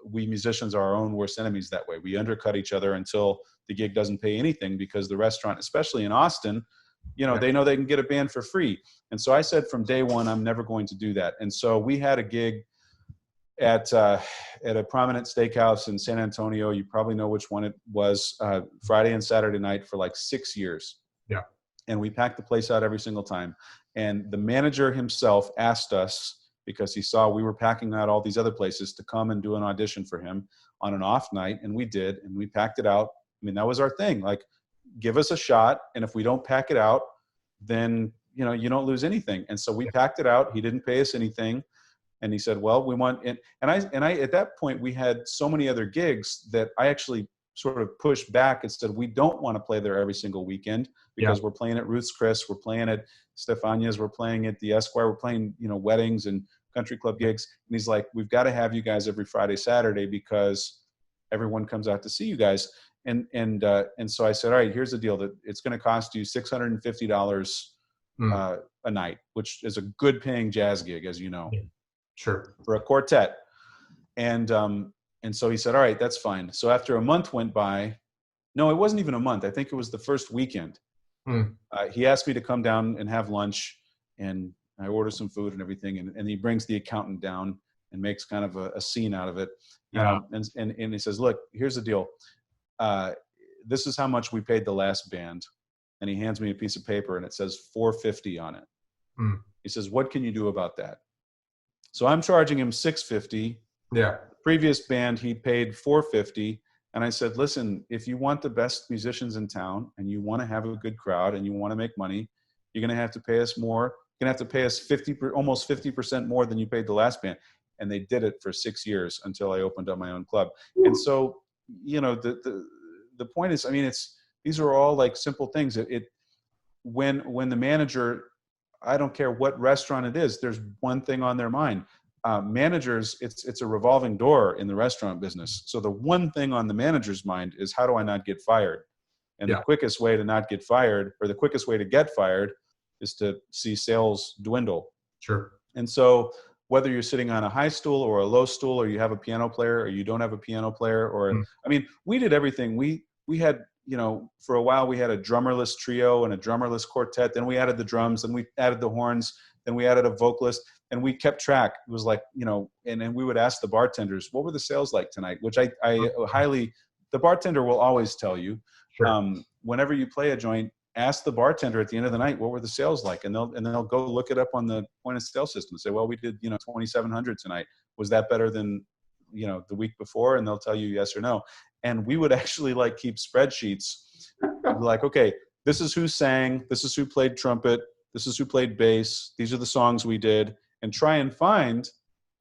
we musicians are our own worst enemies that way. We undercut each other until the gig doesn't pay anything, because the restaurant, especially in Austin, you know, they know they can get a band for free. And so I said from day one, I'm never going to do that. And so we had a gig at a prominent steakhouse in San Antonio. You probably know which one it was, Friday and Saturday night for like 6 years.
Yeah.
And we packed the place out every single time. And the manager himself asked us, because he saw we were packing out all these other places, to come and do an audition for him on an off night. And we did, and we packed it out. I mean, that was our thing. Like, give us a shot. And if we don't pack it out, then, you know, you don't lose anything. And so we packed it out. He didn't pay us anything. And he said, well, we want, and I, at that point, we had so many other gigs that I actually sort of pushed back and said, we don't want to play there every single weekend, because we're playing at Ruth's Chris, we're playing at Stefania's, we're playing at the Esquire, we're playing, you know, weddings and country club gigs. And he's like, we've got to have you guys every Friday, Saturday, because everyone comes out to see you guys. And so I said, all right, here's the deal, that it's going to cost you $650 a night, which is a good paying jazz gig, as you know.
Sure.
For a quartet. And so he said, all right, that's fine. So after a month went by, no, it wasn't even a month. I think it was the first weekend. He asked me to come down and have lunch, and I ordered some food and everything. And he brings the accountant down and makes kind of a scene out of it. And he says, look, here's the deal. This is how much we paid the last band. And he hands me a piece of paper, and it says $450 on it. He says, what can you do about that? So I'm charging him $650.
Yeah.
Previous band, he paid $450. And I said, listen, if you want the best musicians in town and you want to have a good crowd and you want to make money, you're going to have to pay us more. You're going to have to pay us almost 50% more than you paid the last band. And they did it for 6 years until I opened up my own club. And so, you know, the point is, I mean, these are all like simple things. When the manager, I don't care what restaurant it is, there's one thing on their mind. Managers, it's a revolving door in the restaurant business. So the one thing on the manager's mind is, how do I not get fired? And the quickest way to not get fired, or the quickest way to get fired, is to see sales dwindle. Sure. And so whether you're sitting on a high stool or a low stool, or you have a piano player or you don't have a piano player, or I mean, we did everything. We had, you know, for a while we had a drummerless trio and a drummerless quartet. Then we added the drums, and we added the horns, then we added a vocalist, and we kept track. It was like, you know, and we would ask the bartenders, what were the sales like tonight? Which I highly, the bartender will always tell you. Sure. Whenever you play a joint, ask the bartender at the end of the night, what were the sales like? And they'll go look it up on the point of sale system and say, well, we did, you know, 2,700 tonight. Was that better than, you know, the week before? And they'll tell you yes or no. And we would actually like keep spreadsheets. Like, okay, this is who sang, this is who played trumpet, this is who played bass, these are the songs we did, and try and find,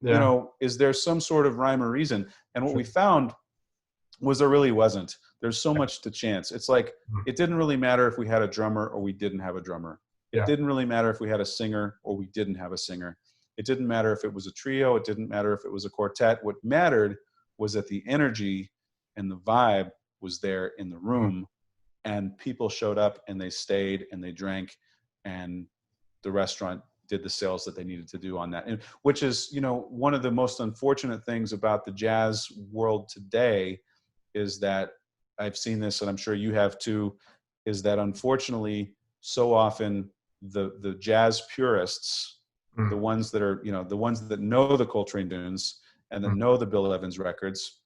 you know, is there some sort of rhyme or reason? And what we found was there really wasn't. There's so much to chance. It's like, it didn't really matter if we had a drummer or we didn't have a drummer. It didn't really matter if we had a singer or we didn't have a singer. It didn't matter if it was a trio. It didn't matter if it was a quartet. What mattered was that the energy and the vibe was there in the room, and people showed up and they stayed and they drank, and the restaurant did the sales that they needed to do on that. And which is, you know, one of the most unfortunate things about the jazz world today is that, I've seen this, and I'm sure you have too, is that unfortunately so often the jazz purists, the ones that are, you know, the ones that know the Coltrane tunes and that know the Bill Evans records,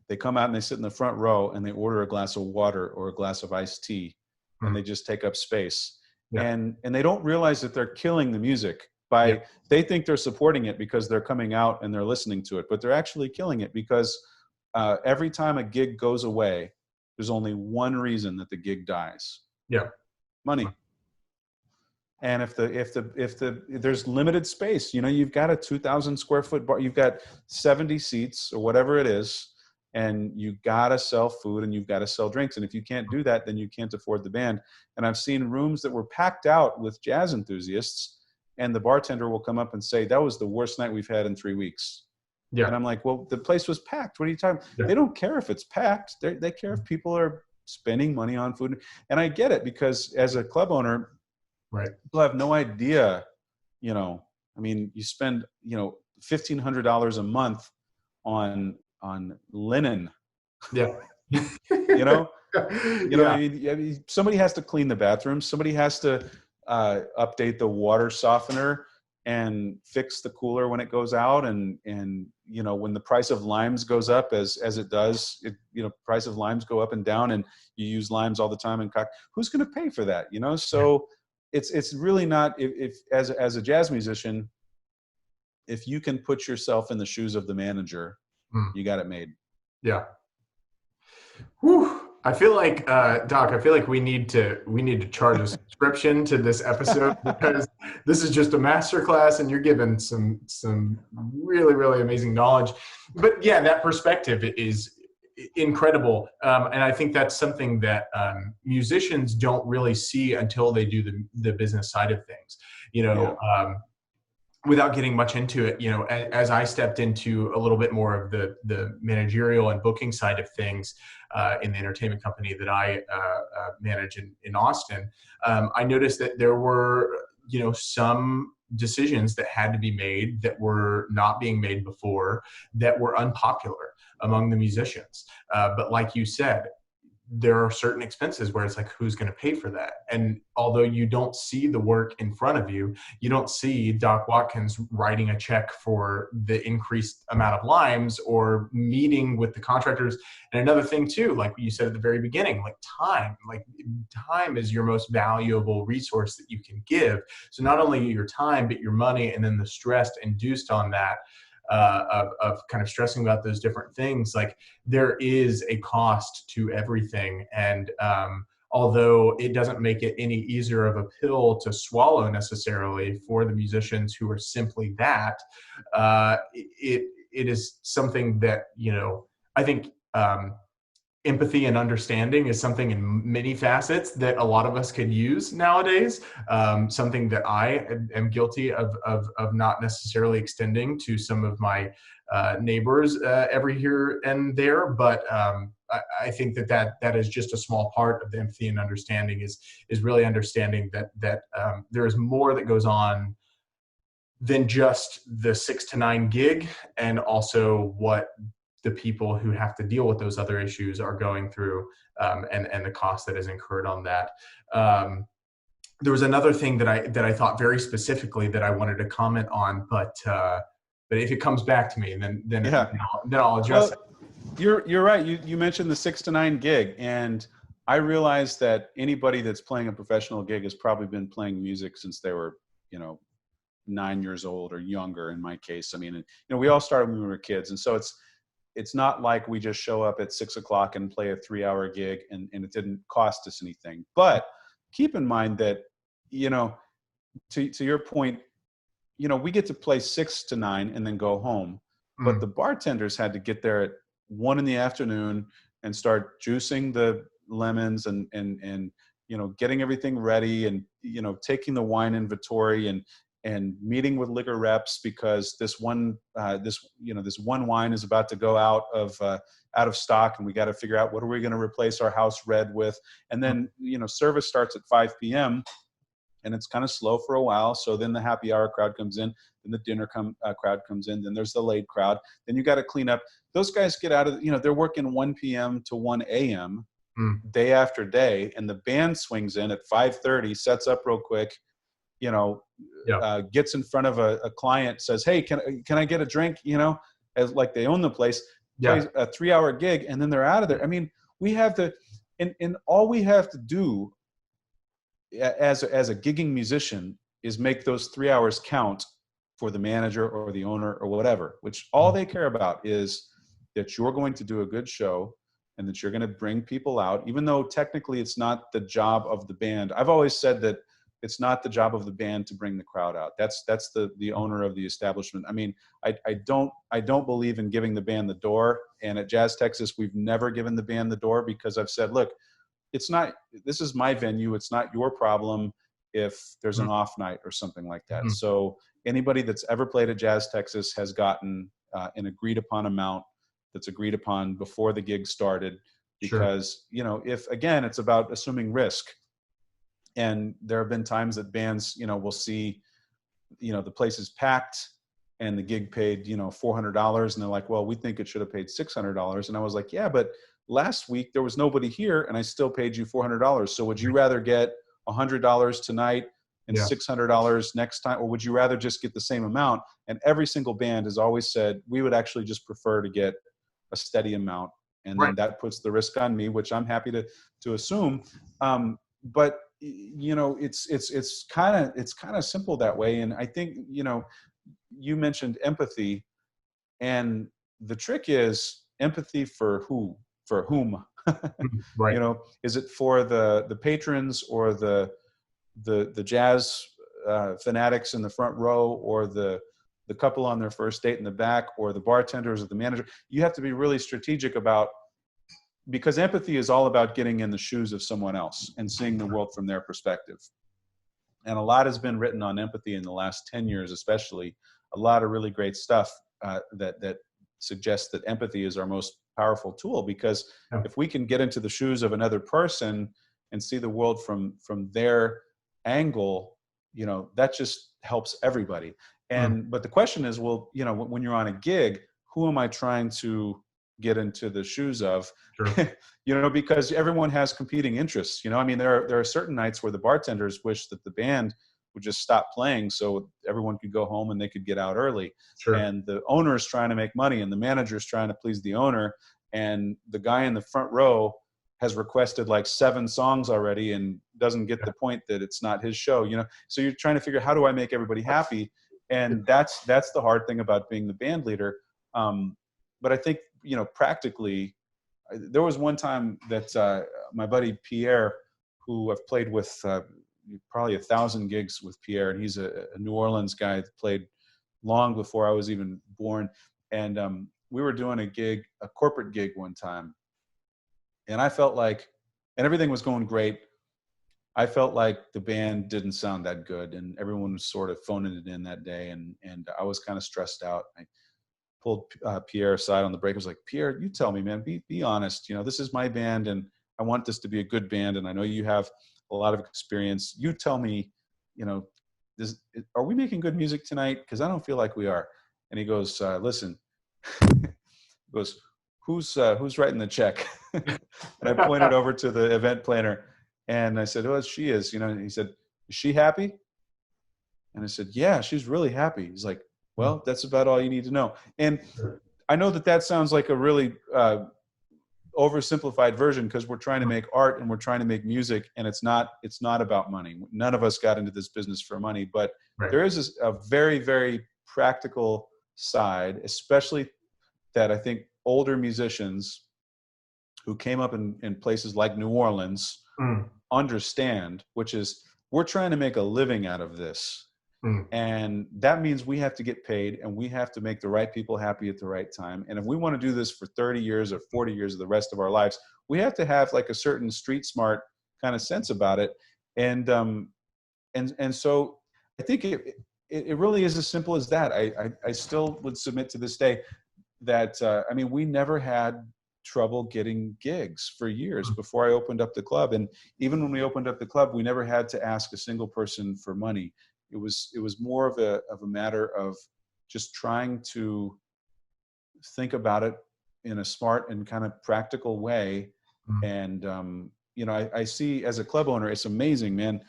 they come out and they sit in the front row and they order a glass of water or a glass of iced tea, and they just take up space. And they don't realize that they're killing the music by, they think they're supporting it because they're coming out and they're listening to it, but they're actually killing it because every time a gig goes away, there's only one reason that the gig dies. Money. And if there's limited space, you know, you've got a 2,000 square foot bar, you've got 70 seats or whatever it is, and you gotta sell food and you've got to sell drinks. And if you can't do that, then you can't afford the band. And I've seen rooms that were packed out with jazz enthusiasts, and the bartender will come up and say, that was the worst night we've had in 3 weeks.
Yeah.
And I'm like, well, the place was packed. What are you talking about?
Yeah.
They don't care if it's packed. They care if people are spending money on food. And I get it, because as a club owner,
Right.
people have no idea, you know, I mean, you spend, you know, $1,500 a month on linen,
Yeah.
you know,
Yeah.
I mean, somebody has to clean the bathrooms. Somebody has to update the water softener and fix the cooler when it goes out. And, you know, when the price of limes goes up, as it does, you know, price of limes go up and down, and you use limes all the time in who's going to pay for that? You know? So it's really not, if as a jazz musician, if you can put yourself in the shoes of the manager, you got it made.
Yeah. Whew. I feel like, Doc, I feel like we need to charge a subscription to this episode, because this is just a masterclass and you're giving some really, really amazing knowledge. But yeah, that perspective is incredible. And I think that's something that musicians don't really see until they do the business side of things, you know. Without getting much into it, you know, as I stepped into a little bit more of the managerial and booking side of things in the entertainment company that I manage in Austin, I noticed that there were, you know, some decisions that had to be made that were not being made before, that were unpopular among the musicians. But like you said, there are certain expenses where it's like, who's going to pay for that? And although you don't see the work in front of you, you don't see Doc Watkins writing a check for the increased amount of limes, or meeting with the contractors. And another thing too, like you said at the very beginning, like time is your most valuable resource that you can give. So not only your time, but your money, and then the stress induced on that, of kind of stressing about those different things. Like, there is a cost to everything. And although it doesn't make it any easier of a pill to swallow necessarily for the musicians who are simply that, it is something that, you know, I think empathy and understanding is something in many facets that a lot of us could use nowadays. Something that I am guilty of not necessarily extending to some of my neighbors every here and there. But I think that is just a small part of the empathy and understanding, is really understanding that there is more that goes on than just the 6 to 9 gig, and also what the people who have to deal with those other issues are going through, and the cost that is incurred on that. There was another thing that I thought very specifically that I wanted to comment on, but if it comes back to me, then I'll address it.
You're right. You mentioned the 6 to 9 gig, and I realized that anybody that's playing a professional gig has probably been playing music since they were, 9 years old or younger. In my case, I mean, we all started when we were kids, and so it's not like we just show up at 6 o'clock and play a 3-hour gig and it didn't cost us anything. But keep in mind that, to your point, we get to play 6 to 9 and then go home. But the bartenders had to get there at 1 PM and start juicing the lemons and getting everything ready, and, taking the wine inventory and meeting with liquor reps, because this one wine is about to go out of stock, and we got to figure out what are we going to replace our house red with. And then, service starts at 5 PM, and it's kind of slow for a while. So then the happy hour crowd comes in, then the dinner crowd comes in, then there's the late crowd. Then you got to clean up. Those guys get out of, they're working 1 PM to 1 AM day after day, and the band swings in at 5:30, sets up real quick, gets in front of a client, says, "Hey, can I get a drink?" As like they own the place, plays a 3-hour gig, and then they're out of there. I mean, we have to, and all we have to do as a gigging musician is make those 3 hours count for the manager or the owner or whatever, which all they care about is that you're going to do a good show and that you're going to bring people out, even though technically it's not the job of the band. I've always said that it's not the job of the band to bring the crowd out. That's the owner of the establishment. I mean, I don't believe in giving the band the door. And at Jazz Texas, we've never given the band the door, because I've said, look, this is my venue. It's not your problem if there's an off night or something like that. So anybody that's ever played at Jazz Texas has gotten an agreed upon amount that's agreed upon before the gig started, because, you know, if, again, it's about assuming risk. And there have been times that bands, you know, will see, you know, the place is packed and the gig paid, you know, $400, and they're like, well, we think it should have paid $600. And I was like, yeah, but last week there was nobody here and I still paid you $400. So would you rather get $100 tonight and $600 next time, or would you rather just get the same amount? And every single band has always said, we would actually just prefer to get a steady amount. And then that puts the risk on me, which I'm happy to assume. But you know, it's kind of simple that way. And I think, you know, you mentioned empathy, and the trick is empathy for whom? You know, is it for the patrons, or the jazz fanatics in the front row, or the couple on their first date in the back, or the bartenders or the manager? You have to be really strategic about, because empathy is all about getting in the shoes of someone else and seeing the world from their perspective. And a lot has been written on empathy in the last 10 years, especially. A lot of really great stuff that suggests that empathy is our most powerful tool, because if we can get into the shoes of another person and see the world from their angle, you know, that just helps everybody. And but the question is, well, you know, when you're on a gig, who am I trying to get into the shoes of? You know, because everyone has competing interests. You know, I mean, there are certain nights where the bartenders wish that the band would just stop playing so everyone could go home and they could get out early. And the owner is trying to make money, and the manager is trying to please the owner, and the guy in the front row has requested like 7 songs already and doesn't get the point that it's not his show, you know? So you're trying to figure, how do I make everybody happy? And that's the hard thing about being the band leader. But I think, you know, practically, there was one time that my buddy Pierre, who I've played with probably 1,000 gigs with Pierre, and he's a New Orleans guy that played long before I was even born. And we were doing a corporate gig one time, and I felt like, and everything was going great, I felt like the band didn't sound that good, and everyone was sort of phoning it in that day, and I was kind of stressed out. I pulled Pierre aside on the break. I was like, Pierre, you tell me, man, be honest. You know, this is my band, and I want this to be a good band, and I know you have a lot of experience. You tell me, you know, are we making good music tonight? Because I don't feel like we are. And he goes, listen, he goes, who's writing the check? And I pointed over to the event planner, and I said, oh, she is. You know, and he said, is she happy? And I said, yeah, she's really happy. He's like, well, that's about all you need to know. And I know that sounds like a really oversimplified version, because we're trying to make art and we're trying to make music, and it's not about money. None of us got into this business for money, but there is a very, very practical side, especially that I think older musicians who came up in places like New Orleans understand, which is, we're trying to make a living out of this. And that means we have to get paid, and we have to make the right people happy at the right time. And if we want to do this for 30 years or 40 years of the rest of our lives, we have to have like a certain street smart kind of sense about it. And so I think it really is as simple as that. I still would submit to this day that, I mean, we never had trouble getting gigs for years before I opened up the club. And even when we opened up the club, we never had to ask a single person for money. It was more of a matter of just trying to think about it in a smart and kind of practical way. And, you know, I see, as a club owner, it's amazing, man,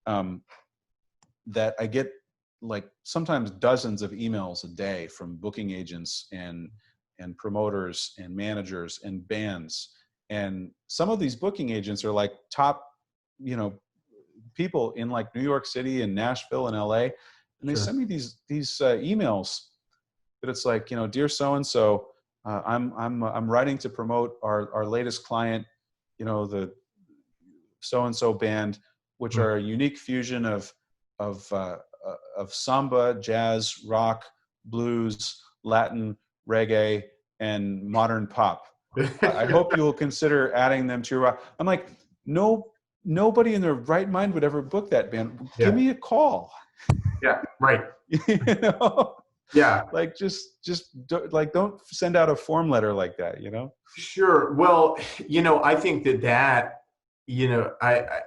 that I get like sometimes dozens of emails a day from booking agents and promoters and managers and bands. And some of these booking agents are like top, you know, people in like New York City and Nashville and LA. And they send me these emails that it's like, you know, dear so-and-so, I'm writing to promote our latest client, you know, the so-and-so band, which are a unique fusion of samba, jazz, rock, blues, Latin, reggae, and modern pop. I hope you'll consider adding them to your rock. I'm like, nobody in their right mind would ever book that band. Give me a call.
Yeah, right.
You know?
Yeah.
Like like don't send out a form letter like that, you know?
Sure. Well, I think that, I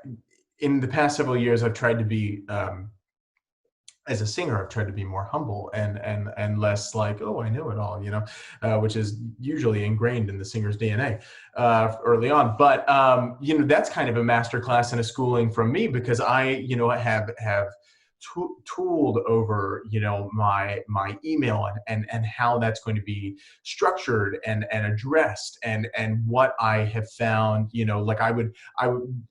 in the past several years, I've tried to be, as a singer, I've tried to be more humble and less like, oh, I know it all, which is usually ingrained in the singer's DNA early on. But that's kind of a masterclass and a schooling from me, because I have tooled over my email and how that's going to be structured and addressed, and what I have found, like I would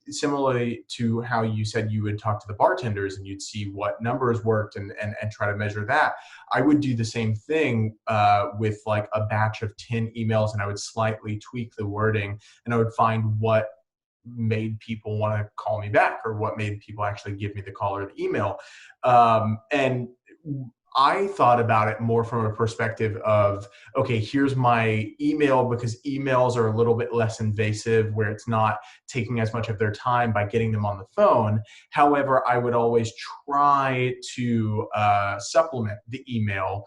similarly to how you said you would talk to the bartenders and you'd see what numbers worked and try to measure that. I would do the same thing with like a batch of 10 emails, and I would slightly tweak the wording, and I would find what made people want to call me back, or what made people actually give me the call or the email. And I thought about it more from a perspective of, okay, here's my email, because emails are a little bit less invasive, where it's not taking as much of their time by getting them on the phone. However, I would always try to supplement the email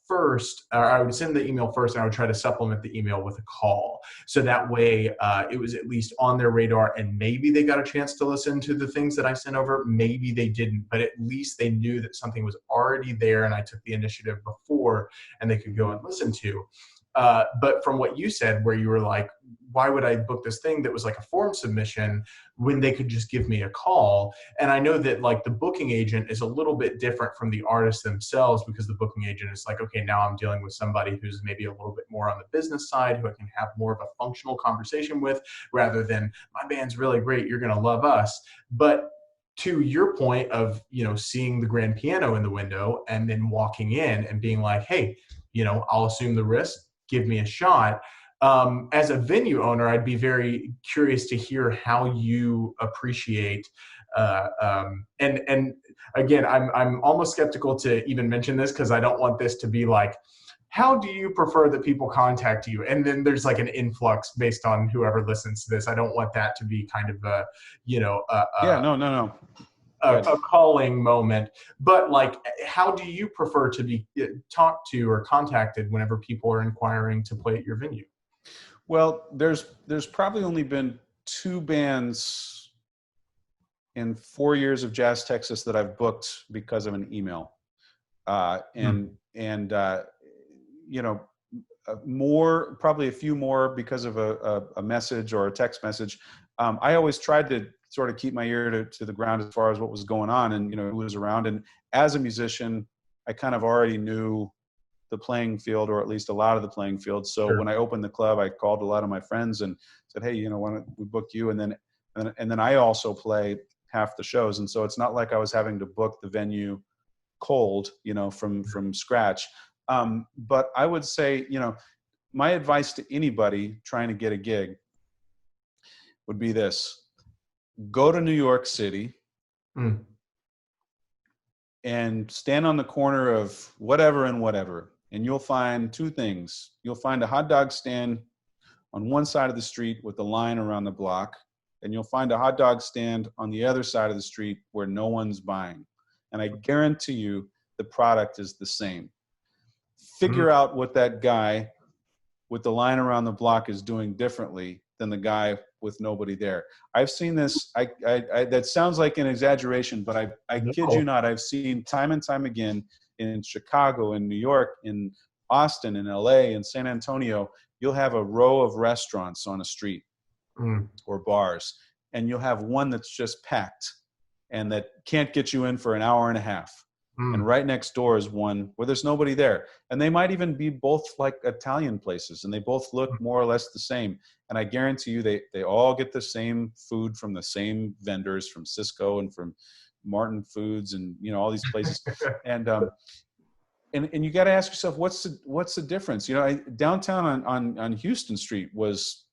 first, or I would send the email first, and I would try to supplement the email with a call. So that way it was at least on their radar, and maybe they got a chance to listen to the things that I sent over. Maybe they didn't, but at least they knew that something was already there and I took the initiative before, and they could go and listen to. But from what you said, where you were like, why would I book this thing that was like a form submission when they could just give me a call? And I know that like the booking agent is a little bit different from the artists themselves, because the booking agent is like, okay, now I'm dealing with somebody who's maybe a little bit more on the business side, who I can have more of a functional conversation with, rather than, my band's really great, you're going to love us. But to your point of, seeing the grand piano in the window and then walking in and being like, hey, I'll assume the risk, give me a shot. As a venue owner, I'd be very curious to hear how you appreciate, and again, I'm almost skeptical to even mention this, because I don't want this to be like, how do you prefer that people contact you? And then there's like an influx based on whoever listens to this. I don't want that to be kind of a,
No.
A calling moment. But like, how do you prefer to be talked to or contacted whenever people are inquiring to play at your venue?
Well, there's probably only been 2 bands in 4 years of Jazz Texas that I've booked because of an email, probably a few more because of a message or a text message. I always tried to sort of keep my ear to the ground as far as what was going on and, who was around. And as a musician, I kind of already knew the playing field, or at least a lot of the playing field. So When I opened the club, I called a lot of my friends and said, hey, why don't we book you? And then I also play half the shows. And so it's not like I was having to book the venue cold, from scratch. But I would say, my advice to anybody trying to get a gig would be this: go to New York City and stand on the corner of whatever and whatever, and you'll find 2 things. You'll find a hot dog stand on one side of the street with a line around the block, and you'll find a hot dog stand on the other side of the street where no one's buying. And I guarantee you the product is the same. Figure out what that guy with the line around the block is doing differently than the guy with nobody there. I've seen this. I that sounds like an exaggeration, but I kid you not. I've seen time and time again in Chicago, in New York, in Austin, in LA, in San Antonio. You'll have a row of restaurants on a street or bars, and you'll have one that's just packed and that can't get you in for an hour and a half. And right next door is one where there's nobody there. And they might even be both like Italian places, and they both look more or less the same. And I guarantee you they all get the same food from the same vendors, from Cisco and from Martin Foods and all these places. And you got to ask yourself, what's the difference? Downtown on Houston Street was,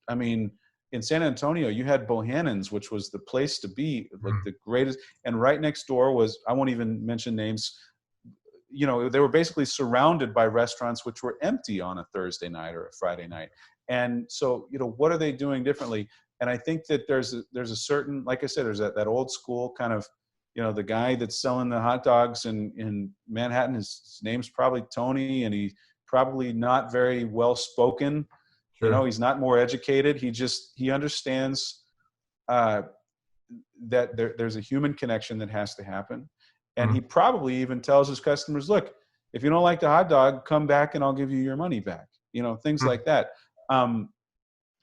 in San Antonio, you had Bohannon's, which was the place to be, like the greatest. And right next door was, I won't even mention names, they were basically surrounded by restaurants which were empty on a Thursday night or a Friday night. And so, what are they doing differently? And I think that there's a certain, like I said, there's that old school kind of the guy that's selling the hot dogs in Manhattan, his name's probably Tony, and he's probably not very well spoken.
Sure.
He's not more educated. He understands that there's a human connection that has to happen. And he probably even tells his customers, look, if you don't like the hot dog, come back and I'll give you your money back. Things like that.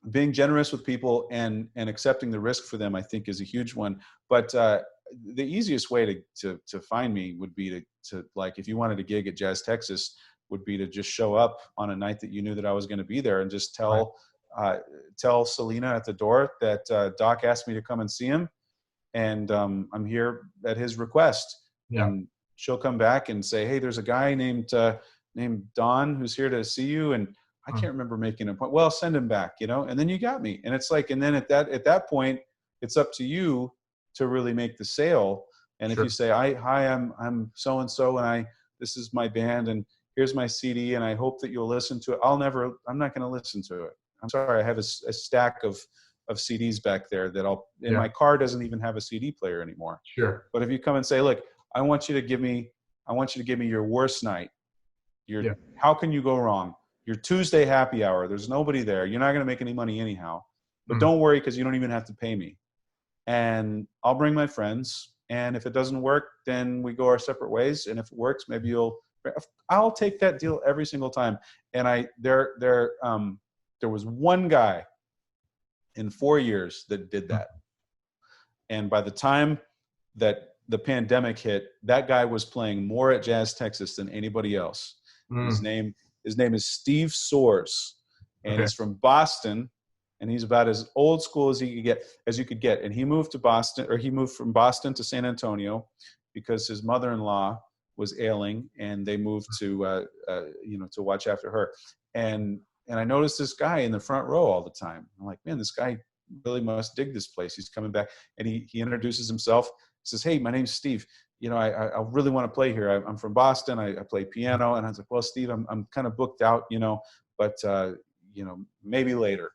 Being generous with people and accepting the risk for them, I think, is a huge one. But the easiest way to find me would be to like, if you wanted a gig at Jazz Texas, would be to just show up on a night that you knew that I was going to be there, and just tell Selena at the door that Doc asked me to come and see him, and I'm here at his request.
Yeah.
And she'll come back and say, hey, there's a guy named Don who's here to see you, and I can't remember making an appointment. Well, send him back, and then you got me. And it's like, and then at that point, it's up to you to really make the sale. And
Sure.
if you say, hi, I'm so and so, and this is my band, and here's my CD, and I hope that you'll listen to it. I'm not going to listen to it. I'm sorry. I have a stack of CDs back there that my car doesn't even have a CD player anymore.
Sure.
But if you come and say, look, I want you to give me your worst night. How can you go wrong? Your Tuesday happy hour. There's nobody there. You're not going to make any money anyhow, but don't worry, because you don't even have to pay me. And I'll bring my friends. And if it doesn't work, then we go our separate ways. And if it works, maybe I'll take that deal every single time. And there was one guy in 4 years that did that. And by the time that the pandemic hit, that guy was playing more at Jazz Texas than anybody else. His name is Steve Soares, and he's from Boston, and he's about as old school as you could get. And he moved from Boston to San Antonio because his mother-in-law was ailing, and they moved to watch after her. And I noticed this guy in the front row all the time. I'm like, man, this guy really must dig this place. He's coming back, and he introduces himself. He says, hey, my name's Steve. I really want to play here. I'm from Boston. I play piano. And I was like, well, Steve, I'm kind of booked out, but maybe later.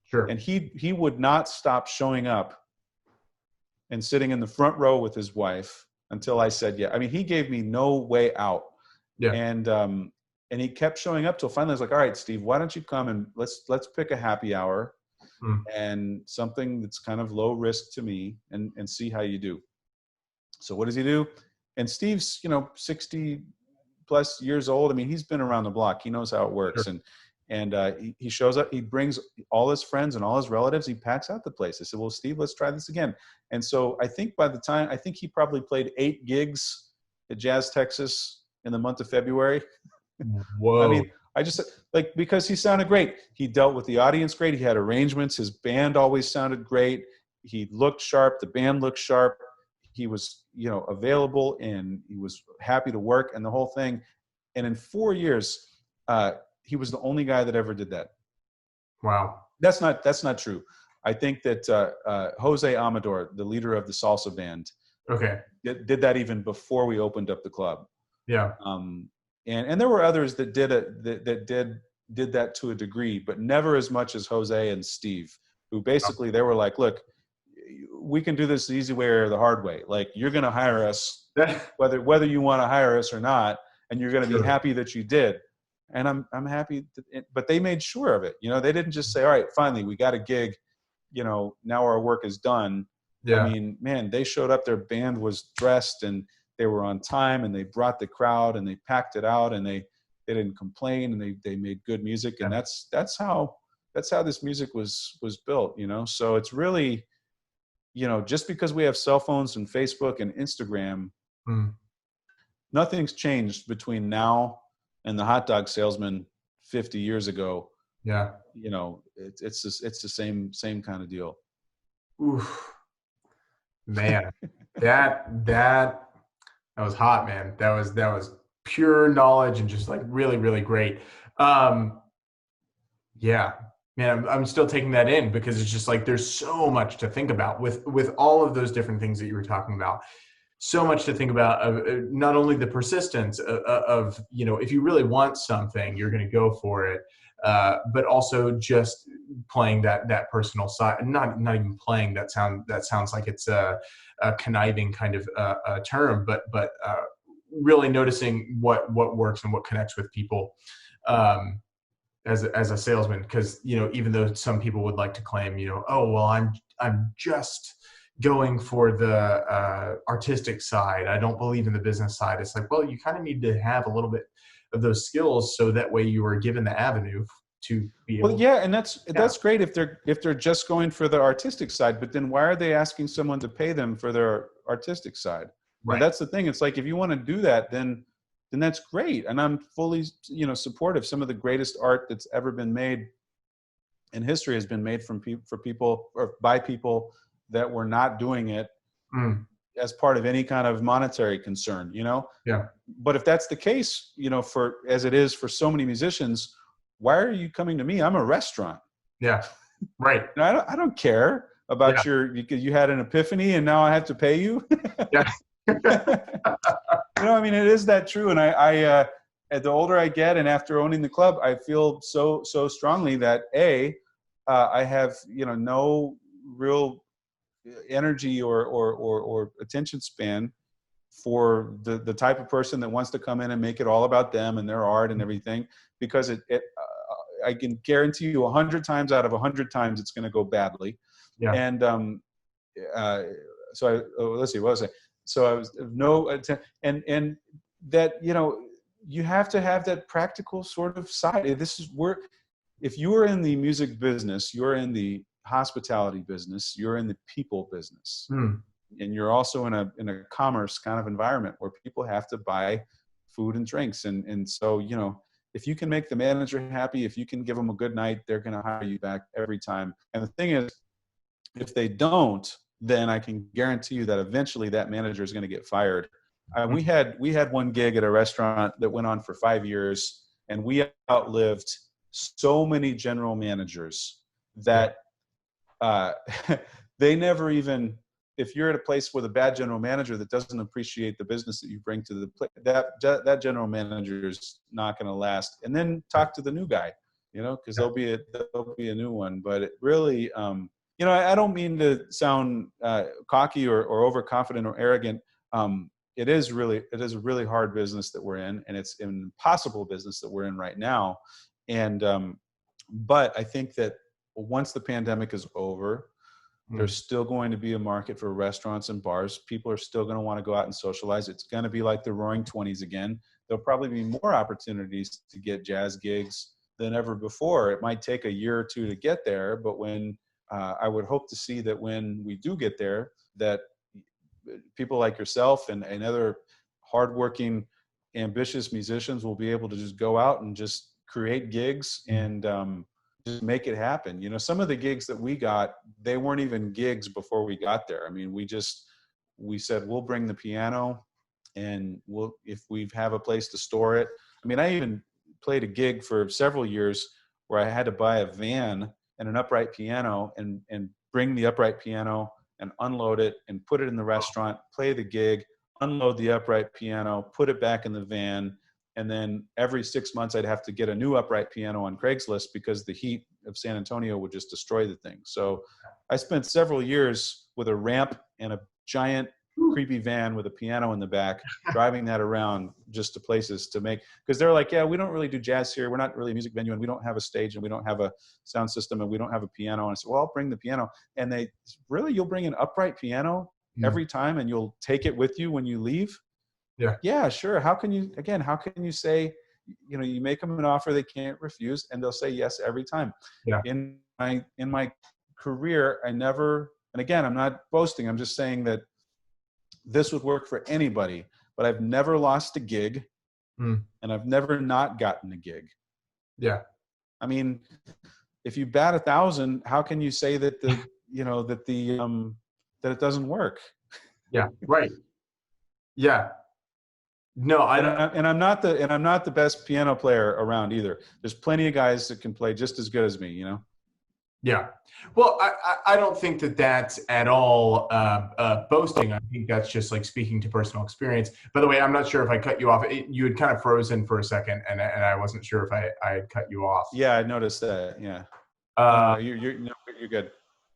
Sure.
And he would not stop showing up and sitting in the front row with his wife until I said, yeah. I mean, he gave me no way out.
Yeah.
And he kept showing up till finally I was like, all right, Steve, why don't you come and let's pick a happy hour and something that's kind of low risk to me and see how you do. So what does he do? And Steve's, 60 plus years old. I mean, he's been around the block. He knows how it works.
Sure.
And he shows up, he brings all his friends and all his relatives. He packs out the place. I said, well, Steve, let's try this again. And so I think he probably played 8 gigs at Jazz Texas in the month of February.
Whoa.
I mean, I just because he sounded great. He dealt with the audience great. He had arrangements. His band always sounded great. He looked sharp. The band looked sharp. He was, available, and he was happy to work and the whole thing. And in 4 years, he was the only guy that ever did that.
Wow.
That's not true. I think that Jose Amador, the leader of the salsa band, did that even before we opened up the club.
Yeah.
And there were others that did that to a degree, but never as much as Jose and Steve, who basically they were like, look, we can do this the easy way or the hard way. Like, you're going to hire us whether you want to hire us or not, and you're going to be happy that you did. And I'm happy, but they made sure of it. They didn't just say, all right, finally, we got a gig, now our work is done.
Yeah.
I mean, man, they showed up, their band was dressed and they were on time, and they brought the crowd and they packed it out, and they didn't complain, and they made good music. And that's how this music was built, So it's really, just because we have cell phones and Facebook and Instagram, nothing's changed between now and the hot dog salesman 50 years ago.
Yeah.
It's the same kind of deal.
Oof. Man, that was hot, man. That was pure knowledge and just like really, really great. Yeah, man, I'm still taking that in because it's just like, there's so much to think about with all of those different things that you were talking about. So much to think about of not only the persistence of if you really want something, you're going to go for it. But also just playing that personal side, not even playing. That sounds like it's conniving kind of term, but really noticing what works and what connects with people as a salesman. Because even though some people would like to claim, oh well, I'm just going for the artistic side, I don't believe in the business side. It's like, well, you kind of need to have a little bit of those skills so that way you are given the avenue to be able.
Well, yeah, and that's great if they're just going for the artistic side, but then why are they asking someone to pay them for their artistic side?
Right.
And that's the thing. It's like, if you want to do that, then that's great, and I'm fully supportive. Some of the greatest art that's ever been made in history has been made for people or by people that were not doing it as part of any kind of monetary concern,
Yeah.
But if that's the case, for as it is for so many musicians, why are you coming to me? I'm a restaurant.
Yeah. Right.
I don't care about you had an epiphany and now I have to pay you.
Yeah.
It is that true. And I the older I get and after owning the club, I feel so strongly that I have, no real energy or attention span for the type of person that wants to come in and make it all about them and their art and everything, because I can guarantee you 100 times out of 100 times it's going to go badly.
Yeah.
And let's see, what was I? So I was and that you have to have that practical sort of side. This is where, if you are in the music business, you're in the hospitality business, you're in the people business, and you're also in a commerce kind of environment where people have to buy food and drinks, and so if you can make the manager happy, if you can give them a good night, they're going to hire you back every time. And the thing is, if they don't, then I can guarantee you that eventually that manager is going to get fired. We had one gig at a restaurant that went on for 5 years, and we outlived so many general managers that they never even, if you're at a place with a bad general manager that doesn't appreciate the business that you bring to the place, that general manager is not going to last. And then talk to the new guy, because there'll be a new one. But it really, I don't mean to sound cocky or overconfident or arrogant. It is a really hard business that we're in, and it's an impossible business that we're in right now. And but I think that once the pandemic is over, there's still going to be a market for restaurants and bars. People are still going to want to go out and socialize. It's going to be like the Roaring '20s again. There'll probably be more opportunities to get jazz gigs than ever before. It might take a year or two to get there, but when I would hope to see that when we do get there, that people like yourself and other hardworking, ambitious musicians will be able to just go out and just create gigs and just make it happen. Some of the gigs that we got, they weren't even gigs before we got there. I mean, we said, we'll bring the piano, and if we have a place to store it. I mean, I even played a gig for several years where I had to buy a van and an upright piano and bring the upright piano and unload it and put it in the restaurant, play the gig, unload the upright piano, put it back in the van. And then every 6 months I'd have to get a new upright piano on Craigslist because the heat of San Antonio would just destroy the thing. So I spent several years with a ramp and a giant creepy van with a piano in the back, driving that around just to places to make, because they're like, yeah, we don't really do jazz here. We're not really a music venue, and we don't have a stage, and we don't have a sound system, and we don't have a piano. And I said, well, I'll bring the piano. And they, really, you'll bring an upright piano every time and you'll take it with you when you leave? Yeah, sure. How can you say, you make them an offer they can't refuse, and they'll say yes every time. In my career, I never, and again, I'm not boasting, I'm just saying that this would work for anybody, but I've never lost a gig, and I've never not gotten a gig.
Yeah.
I mean, if you bat 1,000, how can you say that that it doesn't work?
Yeah. Right. Yeah. No,
I'm not the best piano player around either. There's plenty of guys that can play just as good as me,
Yeah. Well, I don't think that that's at all boasting. I think that's just like speaking to personal experience. By the way, I'm not sure if I cut you off. You had kind of frozen for a second, and I wasn't sure if I had cut you off.
Yeah, I noticed that. Yeah. You're good.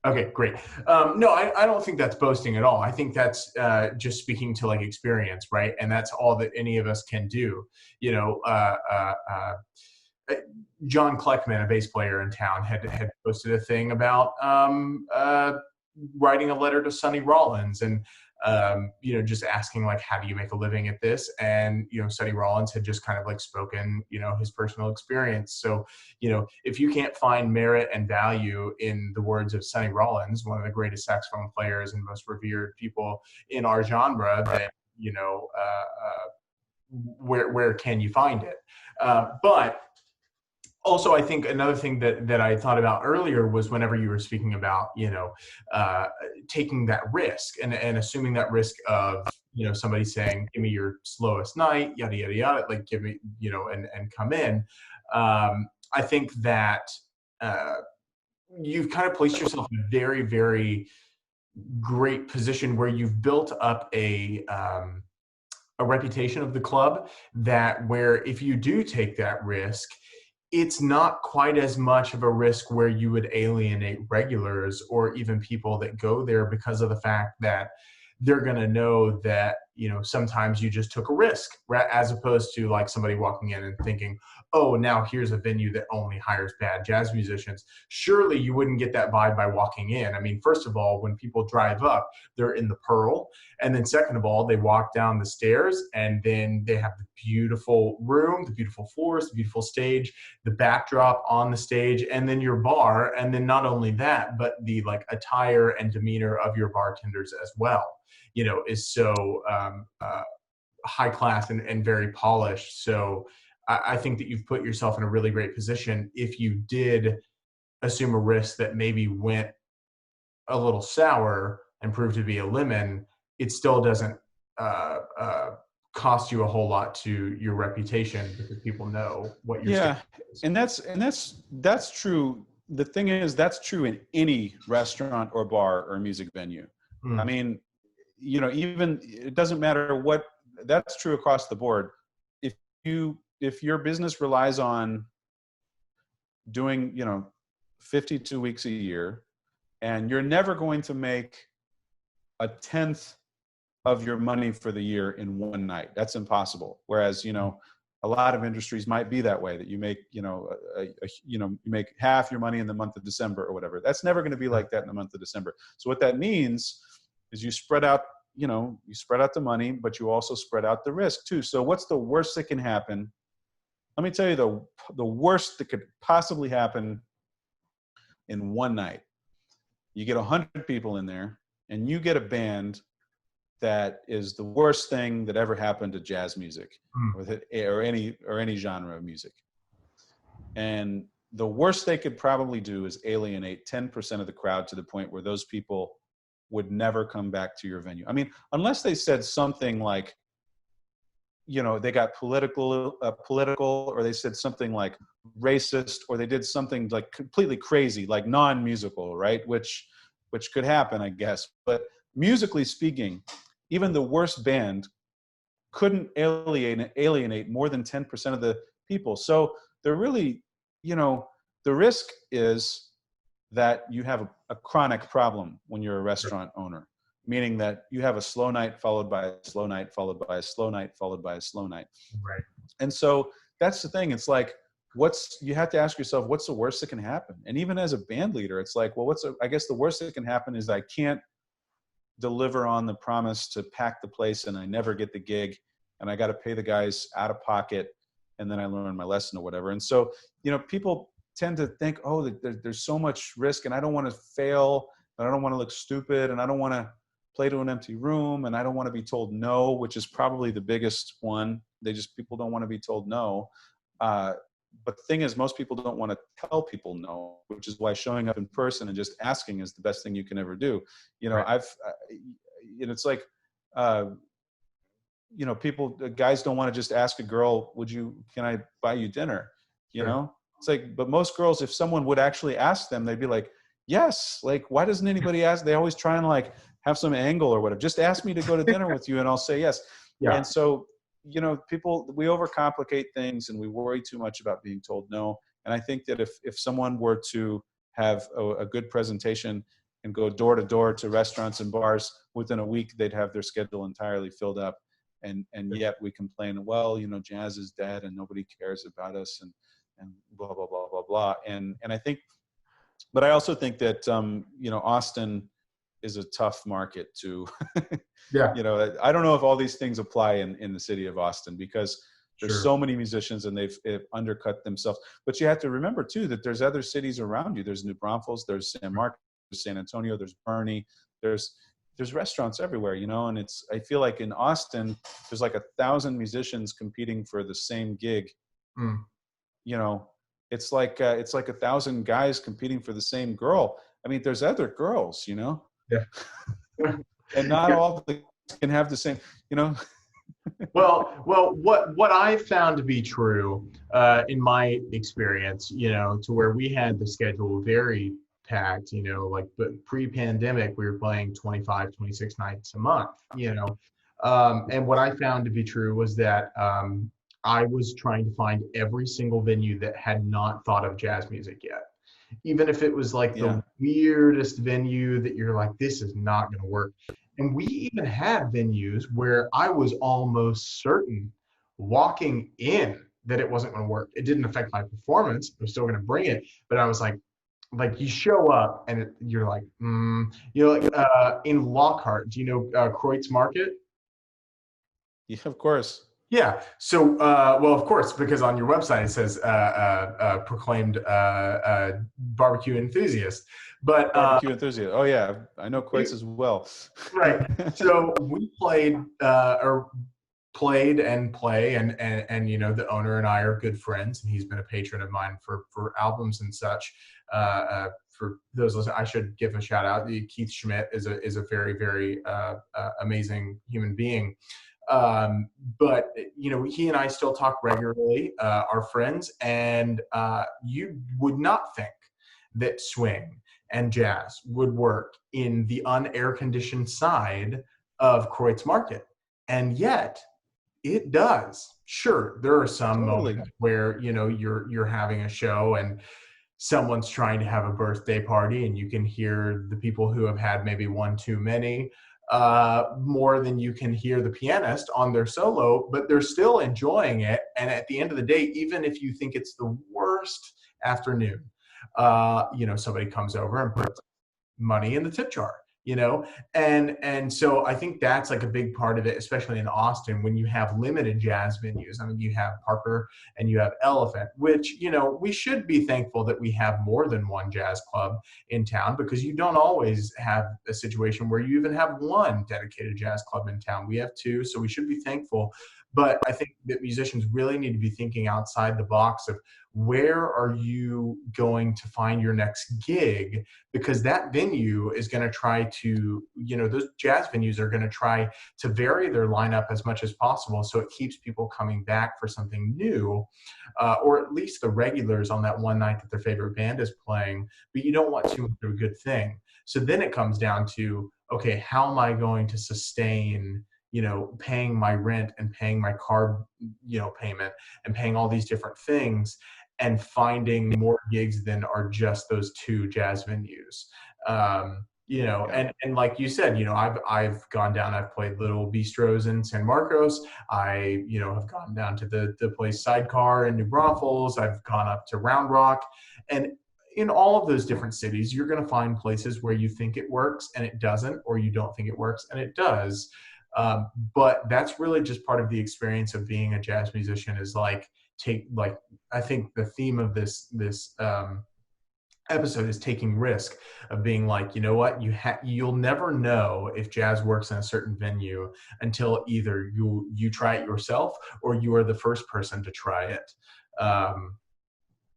Okay, great. No, I don't think that's boasting at all. I think that's just speaking to like experience, right? And that's all that any of us can do. You know, John Kleckman, a bass player in town, had posted a thing about writing a letter to Sonny Rollins and you know, just asking like, how do you make a living at this? And you know, Sonny Rollins had just kind of like spoken, you know, his personal experience. So you know, if you can't find merit and value in the words of Sonny Rollins, one of the greatest saxophone players and most revered people in our genre, then you know, where can you find it? But also, I think another thing that I thought about earlier was whenever you were speaking about, you know, taking that risk and assuming that risk of, you know, somebody saying, give me your slowest night, yada, yada, yada, like give me, you know, and come in. I think that you've kind of placed yourself in a very, very great position where you've built up a reputation of the club that where if you do take that risk, it's not quite as much of a risk where you would alienate regulars or even people that go there because of the fact that they're going to know that, you know, sometimes you just took a risk, right? As opposed to like somebody walking in and thinking, oh, now here's a venue that only hires bad jazz musicians. Surely you wouldn't get that vibe by walking in. I mean, first of all, when people drive up, they're in the Pearl. And then second of all, they walk down the stairs and then they have the beautiful room, the beautiful floors, the beautiful stage, the backdrop on the stage, and then your bar. And then not only that, but the like attire and demeanor of your bartenders as well, you know, is so high class and very polished. So I think that you've put yourself in a really great position. If you did assume a risk that maybe went a little sour and proved to be a lemon, it still doesn't cost you a whole lot to your reputation because people know what you're saying.
And that's true. The thing is, that's true in any restaurant or bar or music venue. I mean, you know, even it doesn't matter what, that's true across the board. If your business relies on doing, you know, 52 weeks a year, and you're never going to make a tenth of your money for the year in one night, that's impossible. Whereas, you know, a lot of industries might be that way, that you make, you know, you make half your money in the month of December or whatever. That's never going to be like that in the month of December. So what that means is you spread out, you know, you spread out the money, but you also spread out the risk too. So what's the worst that can happen? Let me tell you the worst that could possibly happen in one night. You get 100 people in there and you get a band that is the worst thing that ever happened to jazz music or any genre of music. And the worst they could probably do is alienate 10% of the crowd to the point where those people would never come back to your venue. I mean, unless they said something like, you know, they got political, or they said something like racist, or they did something like completely crazy, like non-musical, right? Which could happen, I guess. But musically speaking, even the worst band couldn't alienate more than 10% of the people. So they're really, you know, the risk is that you have a chronic problem when you're a restaurant owner, meaning that you have a slow night followed by a slow night, followed by a slow night, followed by a slow night.
Right.
And so that's the thing. It's like, you have to ask yourself, what's the worst that can happen? And even as a band leader, it's like, well, I guess the worst that can happen is I can't deliver on the promise to pack the place and I never get the gig and I got to pay the guys out of pocket and then I learn my lesson or whatever. And so, you know, people tend to think, oh, there's so much risk and I don't want to fail and I don't want to look stupid and I don't want to play to an empty room and I don't want to be told no, which is probably the biggest one. People don't want to be told no. But the thing is, most people don't want to tell people no, which is why showing up in person and just asking is the best thing you can ever do. You know,
Right.
It's like, you know, guys don't want to just ask a girl, can I buy you dinner? You
Sure.
know, it's like, but most girls, if someone would actually ask them, they'd be like, yes, like, why doesn't anybody ask? They always try and like have some angle or whatever. Just ask me to go to dinner with you and I'll say yes.
Yeah.
And so, you know, we overcomplicate things and we worry too much about being told no. And I think that if someone were to have a good presentation and go door to door to restaurants and bars. Within a week, they'd have their schedule entirely filled up. And yet we complain, well, jazz is dead and nobody cares about us and blah, blah, blah, blah, blah. And I think, but I also think that, Austin is a tough market to,
Yeah.
I don't know if all these things apply in the city of Austin, because there's
Sure.
so many musicians and they've undercut themselves. But you have to remember too, that there's other cities around you. There's New Braunfels, there's San Marcos, there's San Antonio, there's Bernie, there's restaurants everywhere, and I feel like in Austin, there's like 1,000 musicians competing for the same gig.
Mm.
It's like 1,000 guys competing for the same girl. I mean, there's other girls,
Yeah.
and not all can have the same,
Well, what I found to be true in my experience, to where we had the schedule very packed, but pre-pandemic, we were playing 25, 26 nights a month, and what I found to be true was that I was trying to find every single venue that had not thought of jazz music yet. Even if it was like the weirdest venue that you're like, this is not going to work. And we even had venues where I was almost certain walking in that it wasn't going to work. It didn't affect my performance. I was still going to bring it. But I was like you show up and you're like, in Lockhart, do you know Kreutz Market?
Yeah, of course.
Yeah. So, well, of course, because on your website it says proclaimed barbecue enthusiast. But
Barbecue enthusiast. Oh yeah, I know Kreutz as well.
Right. So we played or played and play, and the owner and I are good friends, and he's been a patron of mine for albums and such. For those listening, I should give a shout out. Keith Schmidt is a very, very amazing human being. But he and I still talk regularly, are friends, and you would not think that swing and jazz would work in the unair-conditioned side of Kreutz Market, and yet it does. Sure, there are some moments where you're having a show and someone's trying to have a birthday party, and you can hear the people who have had maybe one too many more than you can hear the pianist on their solo, but they're still enjoying it. And at the end of the day, even if you think it's the worst afternoon, somebody comes over and puts money in the tip jar, and so I think that's like a big part of it, especially in Austin, when you have limited jazz venues. I mean, you have Parker and you have Elephant, which, we should be thankful that we have more than one jazz club in town, because you don't always have a situation where you even have one dedicated jazz club in town. We have two, so we should be thankful. But I think that musicians really need to be thinking outside the box of where are you going to find your next gig, because that venue is going to try to, those jazz venues are going to try to vary their lineup as much as possible, so it keeps people coming back for something new, or at least the regulars on that one night that their favorite band is playing. But you don't want too much of a good thing. So then it comes down to, okay, how am I going to sustain paying my rent and paying my car, payment, and paying all these different things, and finding more gigs than are just those two jazz venues. And like you said, I've gone down, I've played little bistros in San Marcos. I, have gone down to the place Sidecar in New Braunfels. I've gone up to Round Rock, and in all of those different cities, you're going to find places where you think it works and it doesn't, or you don't think it works and it does. But that's really just part of the experience of being a jazz musician, is I think the theme of this episode is taking risk, of being like, you know what, you'll never know if jazz works in a certain venue until either you try it yourself, or you are the first person to try it.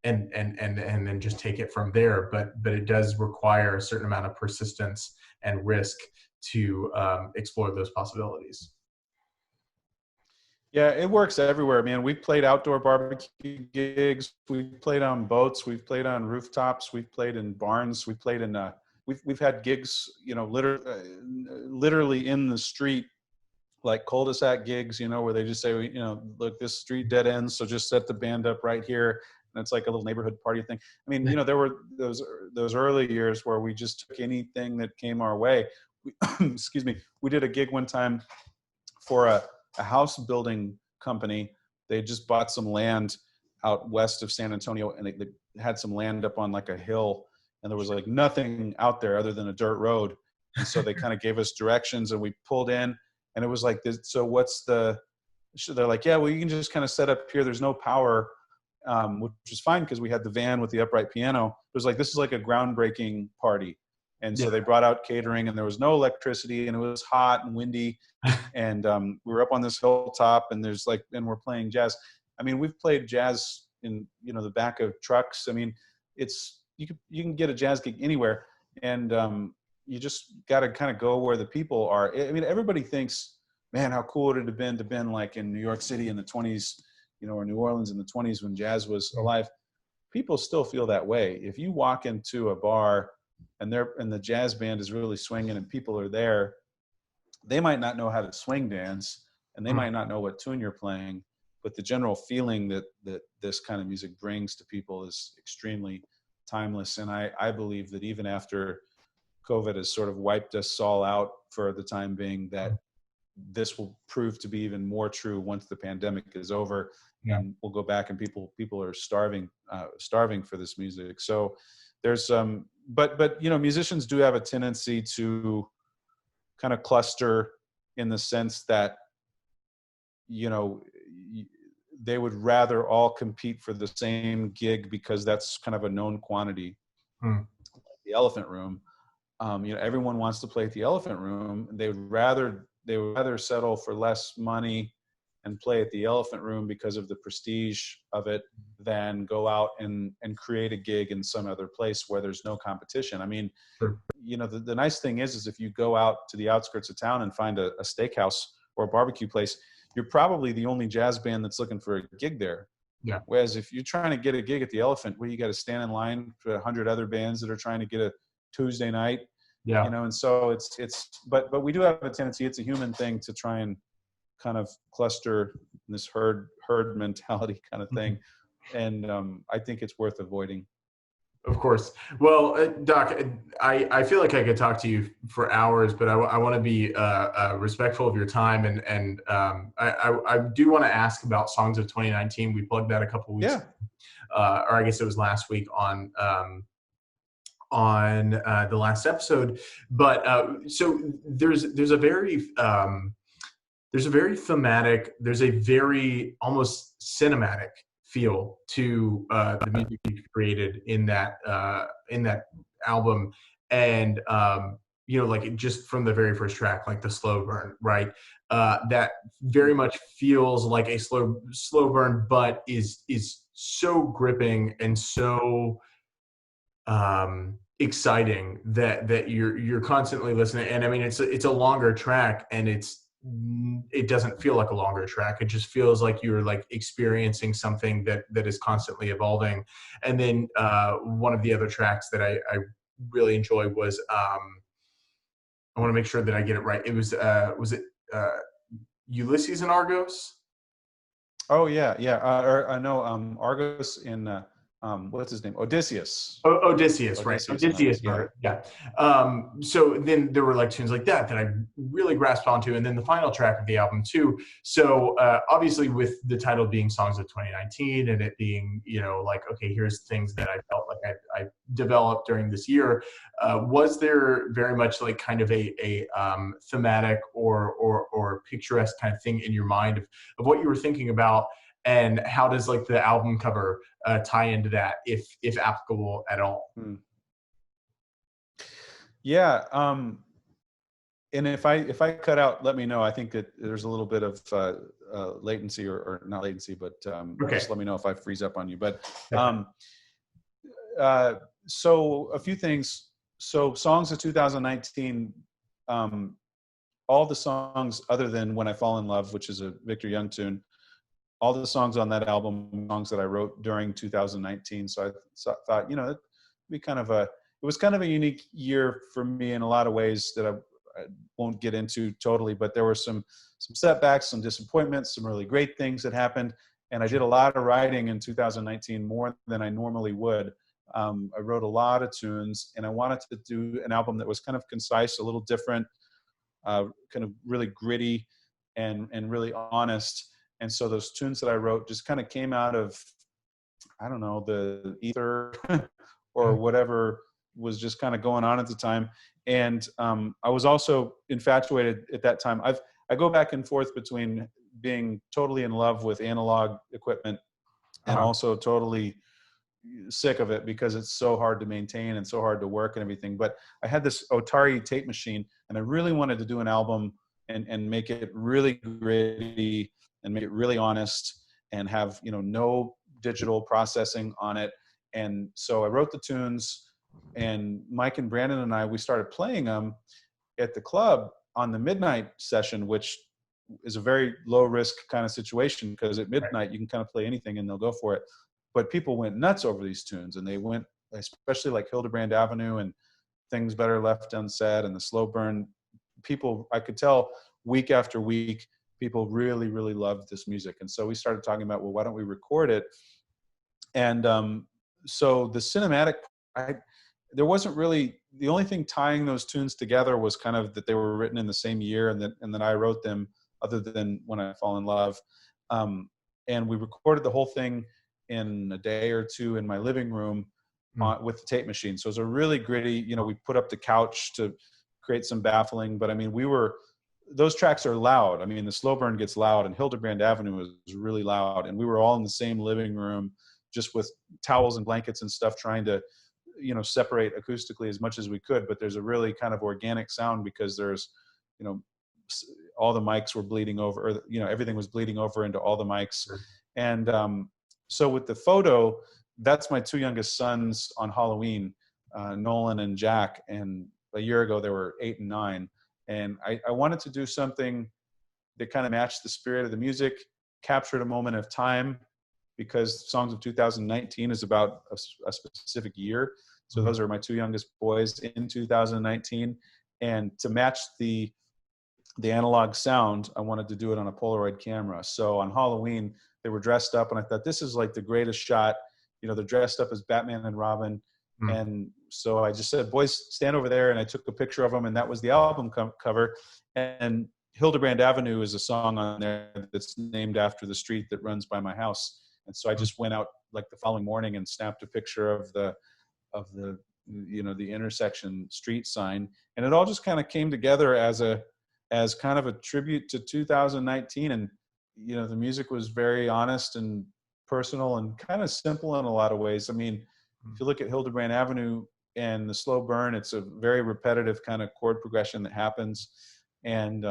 And then just take it from there. But it does require a certain amount of persistence and risk to explore those possibilities.
Yeah, it works everywhere, man. We played outdoor barbecue gigs. We played on boats. We've played on rooftops. We've played in barns. We played in we've had gigs, literally in the street, like cul-de-sac gigs, where they just say, look, this street dead ends, so just set the band up right here, and it's like a little neighborhood party thing. I mean, you know, there were those early years where we just took anything that came our way. Excuse me. We did a gig one time for a house building company. They just bought some land out west of San Antonio, and they had some land up on like a hill, and there was like nothing out there other than a dirt road. And so they kind of gave us directions, and we pulled in, and it was like this. So what's they're like, yeah, well, you can just kind of set up here. There's no power, which was fine because we had the van with the upright piano. It was like, this is like a groundbreaking party. And so they brought out catering, and there was no electricity, and it was hot and windy. And we were up on this hilltop, and we're playing jazz. I mean, we've played jazz in, you know, the back of trucks. I mean, you can get a jazz gig anywhere, and you just got to kind of go where the people are. I mean, everybody thinks, man, how cool would it have been like in New York City in the 20s, you know, or New Orleans in the 20s when jazz was alive. People still feel that way. If you walk into a bar and the jazz band is really swinging and people are there, they might not know how to swing dance, and they might not know what tune you're playing, but the general feeling that this kind of music brings to people is extremely timeless. And I believe that even after COVID has sort of wiped us all out for the time being, that this will prove to be even more true once the pandemic is over. And we'll go back, and people are starving for this music. So there's but you know, musicians do have a tendency to kind of cluster in the sense that, you know, they would rather all compete for the same gig because that's kind of a known quantity. The Elephant Room, you know, everyone wants to play at the Elephant Room. They would rather settle for less money and play at the Elephant Room because of the prestige of it than go out and create a gig in some other place where there's no competition. I mean, you know, the nice thing is if you go out to the outskirts of town and find a steakhouse or a barbecue place, you're probably the only jazz band that's looking for a gig there.
Yeah.
Whereas if you're trying to get a gig at the Elephant, where you got to stand in line for 100 other bands that are trying to get a Tuesday night,
Yeah.
you know, and so but we do have a tendency, it's a human thing to try and kind of cluster in this herd mentality kind of thing. And I think it's worth avoiding.
Of course. Well, Doc, I feel like I could talk to you for hours, but I want to be respectful of your time. And I do want to ask about Songs of 2019. We plugged that a couple weeks ago, or I guess it was last week on the last episode. But so there's a very thematic, there's a very almost cinematic feel to the music you created in that album. And you know, like just from the very first track, like the slow burn, right? That very much feels like a slow burn, but is so gripping and so exciting that you're constantly listening. And I mean, it's a longer track, and it doesn't feel like a longer track. It just feels like you're like experiencing something that is constantly evolving. And then one of the other tracks that I really enjoyed was I want to make sure that I get it right. It was it Ulysses and Argos?
Oh yeah. Or I know Argos in what's his name? Odysseus.
Odysseus, right? Odysseus, yeah. So then there were like tunes like that I really grasped onto, and then the final track of the album too. So obviously, with the title being Songs of 2019, and it being, you know, like, okay, here's things that I felt like I developed during this year. Was there very much like kind of a thematic or picturesque kind of thing in your mind of what you were thinking about? And how does like the album cover tie into that, if applicable at all?
Yeah. And if I cut out, let me know. I think that there's a little bit of latency or not latency, but
okay.
Just let me know if I freeze up on you. But so a few things. So Songs of 2019, all the songs other than When I Fall in Love, which is a Victor Young tune, all the songs on that album, songs that I wrote during 2019. So I thought, you know, it'd be it was kind of a unique year for me in a lot of ways that I won't get into totally, but there were some setbacks, some disappointments, some really great things that happened. And I did a lot of writing in 2019, more than I normally would. I wrote a lot of tunes, and I wanted to do an album that was kind of concise, a little different, kind of really gritty and really honest. And so those tunes that I wrote just kind of came out of, I don't know, the ether or whatever was just kind of going on at the time. And I was also infatuated at that time. I go back and forth between being totally in love with analog equipment and also totally sick of it because it's so hard to maintain and so hard to work and everything. But I had this Otari tape machine, and I really wanted to do an album and make it really gritty and make it really honest and have, you know, no digital processing on it. And so I wrote the tunes, and Mike and Brandon and I, we started playing them at the club on the midnight session, which is a very low risk kind of situation because at midnight you can kind of play anything and they'll go for it. But people went nuts over these tunes, and they went, especially like Hildebrand Avenue and Things Better Left Unsaid and the Slow Burn. People, I could tell week after week, people really, really loved this music. And so we started talking about, well, why don't we record it? And so the cinematic, there wasn't really, the only thing tying those tunes together was kind of that they were written in the same year and that I wrote them, other than When I Fall in Love. And we recorded the whole thing in a day or two in my living room with the tape machine. So it was a really gritty, you know, we put up the couch to create some baffling, but I mean, those tracks are loud. I mean, the Slow Burn gets loud, and Hildebrand Avenue is really loud. And we were all in the same living room, just with towels and blankets and stuff, trying to, you know, separate acoustically as much as we could. But there's a really kind of organic sound because there's, you know, all the mics were bleeding over, or, you know, everything was bleeding over into all the mics. Sure. And so with the photo, that's my two youngest sons on Halloween, Nolan and Jack. And a year ago, they were 8 and 9. And I wanted to do something that kind of matched the spirit of the music, captured a moment of time, because Songs of 2019 is about a specific year. So those are my two youngest boys in 2019. And to match the analog sound, I wanted to do it on a Polaroid camera. So on Halloween, they were dressed up, and I thought, this is like the greatest shot. You know, they're dressed up as Batman and Robin. And so I just said, boys, stand over there. And I took a picture of them, and that was the album cover. And Hildebrand Avenue is a song on there that's named after the street that runs by my house. And so I just went out like the following morning and snapped a picture of the, you know, the intersection street sign. And it all just kind of came together as kind of a tribute to 2019. And, you know, the music was very honest and personal and kind of simple in a lot of ways. I mean, if you look at Hildebrand Avenue and the Slow Burn, it's a very repetitive kind of chord progression that happens. And,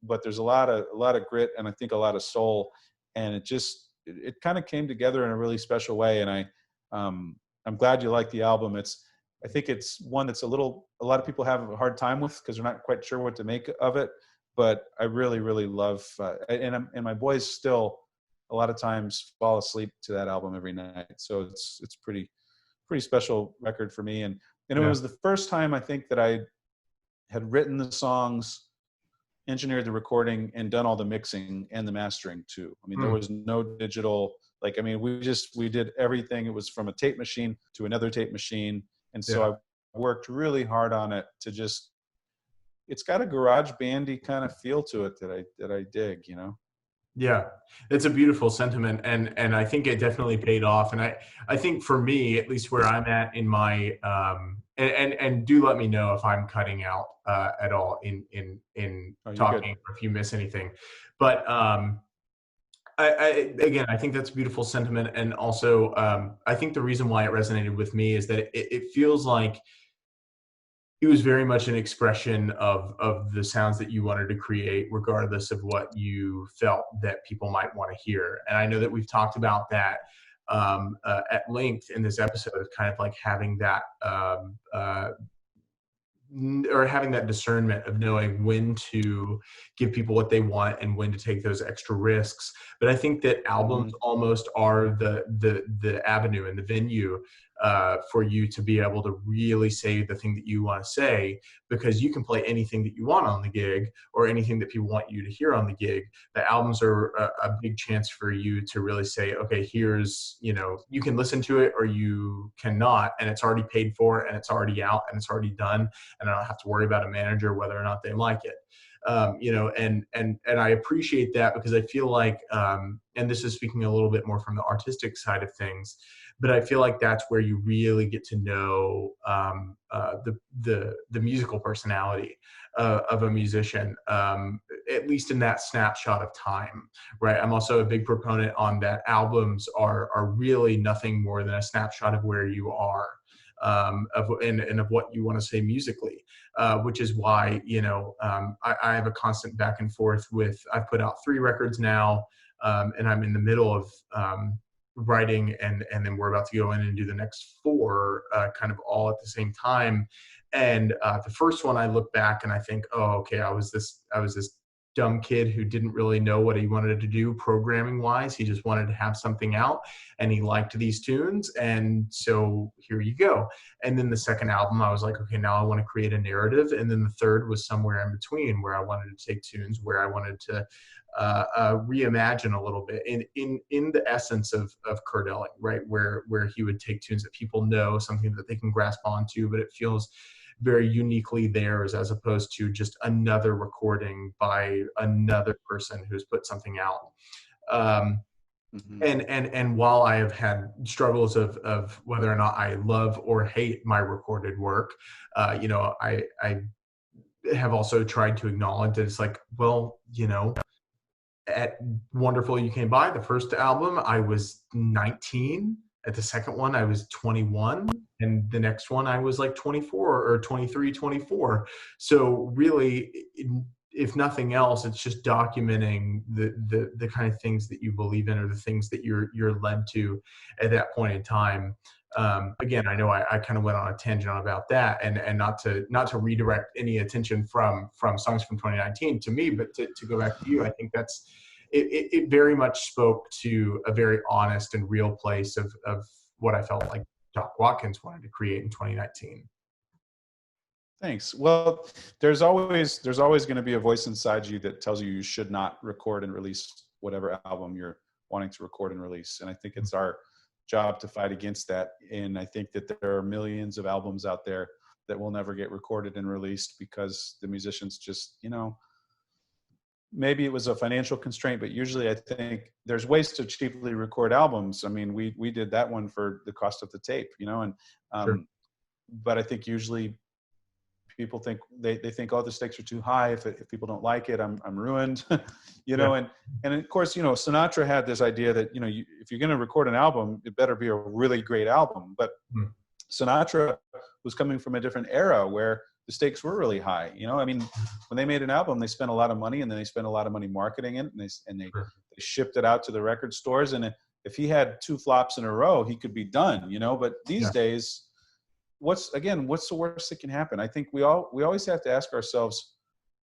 but there's a lot of grit, and I think a lot of soul. And it kind of came together in a really special way. And I'm glad you like the album. I think it's one that's a lot of people have a hard time with because they're not quite sure what to make of it. But I really, really love, and my boys still a lot of times fall asleep to that album every night. So it's pretty special record for me. And it was the first time I think that I had written the songs, engineered the recording, and done all the mixing and the mastering too. I mean, there was no digital, we did everything. It was from a tape machine to another tape machine. And so I worked really hard on it to just, it's got a garage bandy kind of feel to it that I dig, you know?
Yeah, it's a beautiful sentiment, and I think it definitely paid off. And I think for me, at least where I'm at in my and do let me know if I'm cutting out at all in talking or if you miss anything. But I think that's a beautiful sentiment, and also I think the reason why it resonated with me is that it feels like it was very much an expression of the sounds that you wanted to create, regardless of what you felt that people might want to hear. And I know that we've talked about that at length in this episode, of kind of like having that or having that discernment of knowing when to give people what they want and when to take those extra risks. But I think that albums almost are the avenue and the venue for you to be able to really say the thing that you want to say, because you can play anything that you want on the gig or anything that people want you to hear on the gig. The albums are a big chance for you to really say, okay, here's, you can listen to it or you cannot, and it's already paid for and it's already out and it's already done, and I don't have to worry about a manager whether or not they like it. And I appreciate that, because I feel like, and this is speaking a little bit more from the artistic side of things, but I feel like that's where you really get to know the musical personality of a musician, at least in that snapshot of time, right? I'm also a big proponent on that albums are really nothing more than a snapshot of where you are. Of what you want to say musically, which is why, I have a constant back and forth with, I've put out 3 records now, and I'm in the middle of writing, and then we're about to go in and do the next 4 kind of all at the same time. And the first one, I look back and I think, oh, okay, I was this dumb kid who didn't really know what he wanted to do programming wise. He just wanted to have something out, and he liked these tunes, and so here you go. And then the second album, I was like, okay, now I want to create a narrative. And then the third was somewhere in between, where I wanted to take tunes where I wanted to reimagine a little bit in the essence of Kurt Elling, right? Where he would take tunes that people know, something that they can grasp onto, but it feels very uniquely theirs, as opposed to just another recording by another person who's put something out. And while I have had struggles of whether or not I love or hate my recorded work, I have also tried to acknowledge that it's like, well, at Wonderful You Came By, the first album, I was 19. At the second one, I was 21. And the next one, I was like 24 or 23, 24. So really, if nothing else, it's just documenting the kind of things that you believe in, or the things that you're led to at that point in time. Again, I know I kind of went on a tangent about that, and not to redirect any attention from songs from 2019 to me, but to go back to you. I think that's it very much spoke to a very honest and real place of what I felt like Doc Watkins wanted to create in 2019.
Thanks. Well, there's always going to be a voice inside you that tells you should not record and release whatever album you're wanting to record and release. And I think it's our job to fight against that. And I think that there are millions of albums out there that will never get recorded and released because the musicians just, maybe it was a financial constraint, but usually I think there's ways to cheaply record albums. I mean, we did that one for the cost of the tape, and
Sure.
But I think usually people think they think, oh, the stakes are too high. If people don't like it, I'm ruined,
Yeah.
and of course, Sinatra had this idea that, if you're going to record an album, it better be a really great album. But Sinatra was coming from a different era where the stakes were really high. I mean, when they made an album, they spent a lot of money, and then they spent a lot of money marketing it, and they shipped it out to the record stores. And if he had 2 flops in a row, he could be done, But these days, what's the worst that can happen? I think we always have to ask ourselves,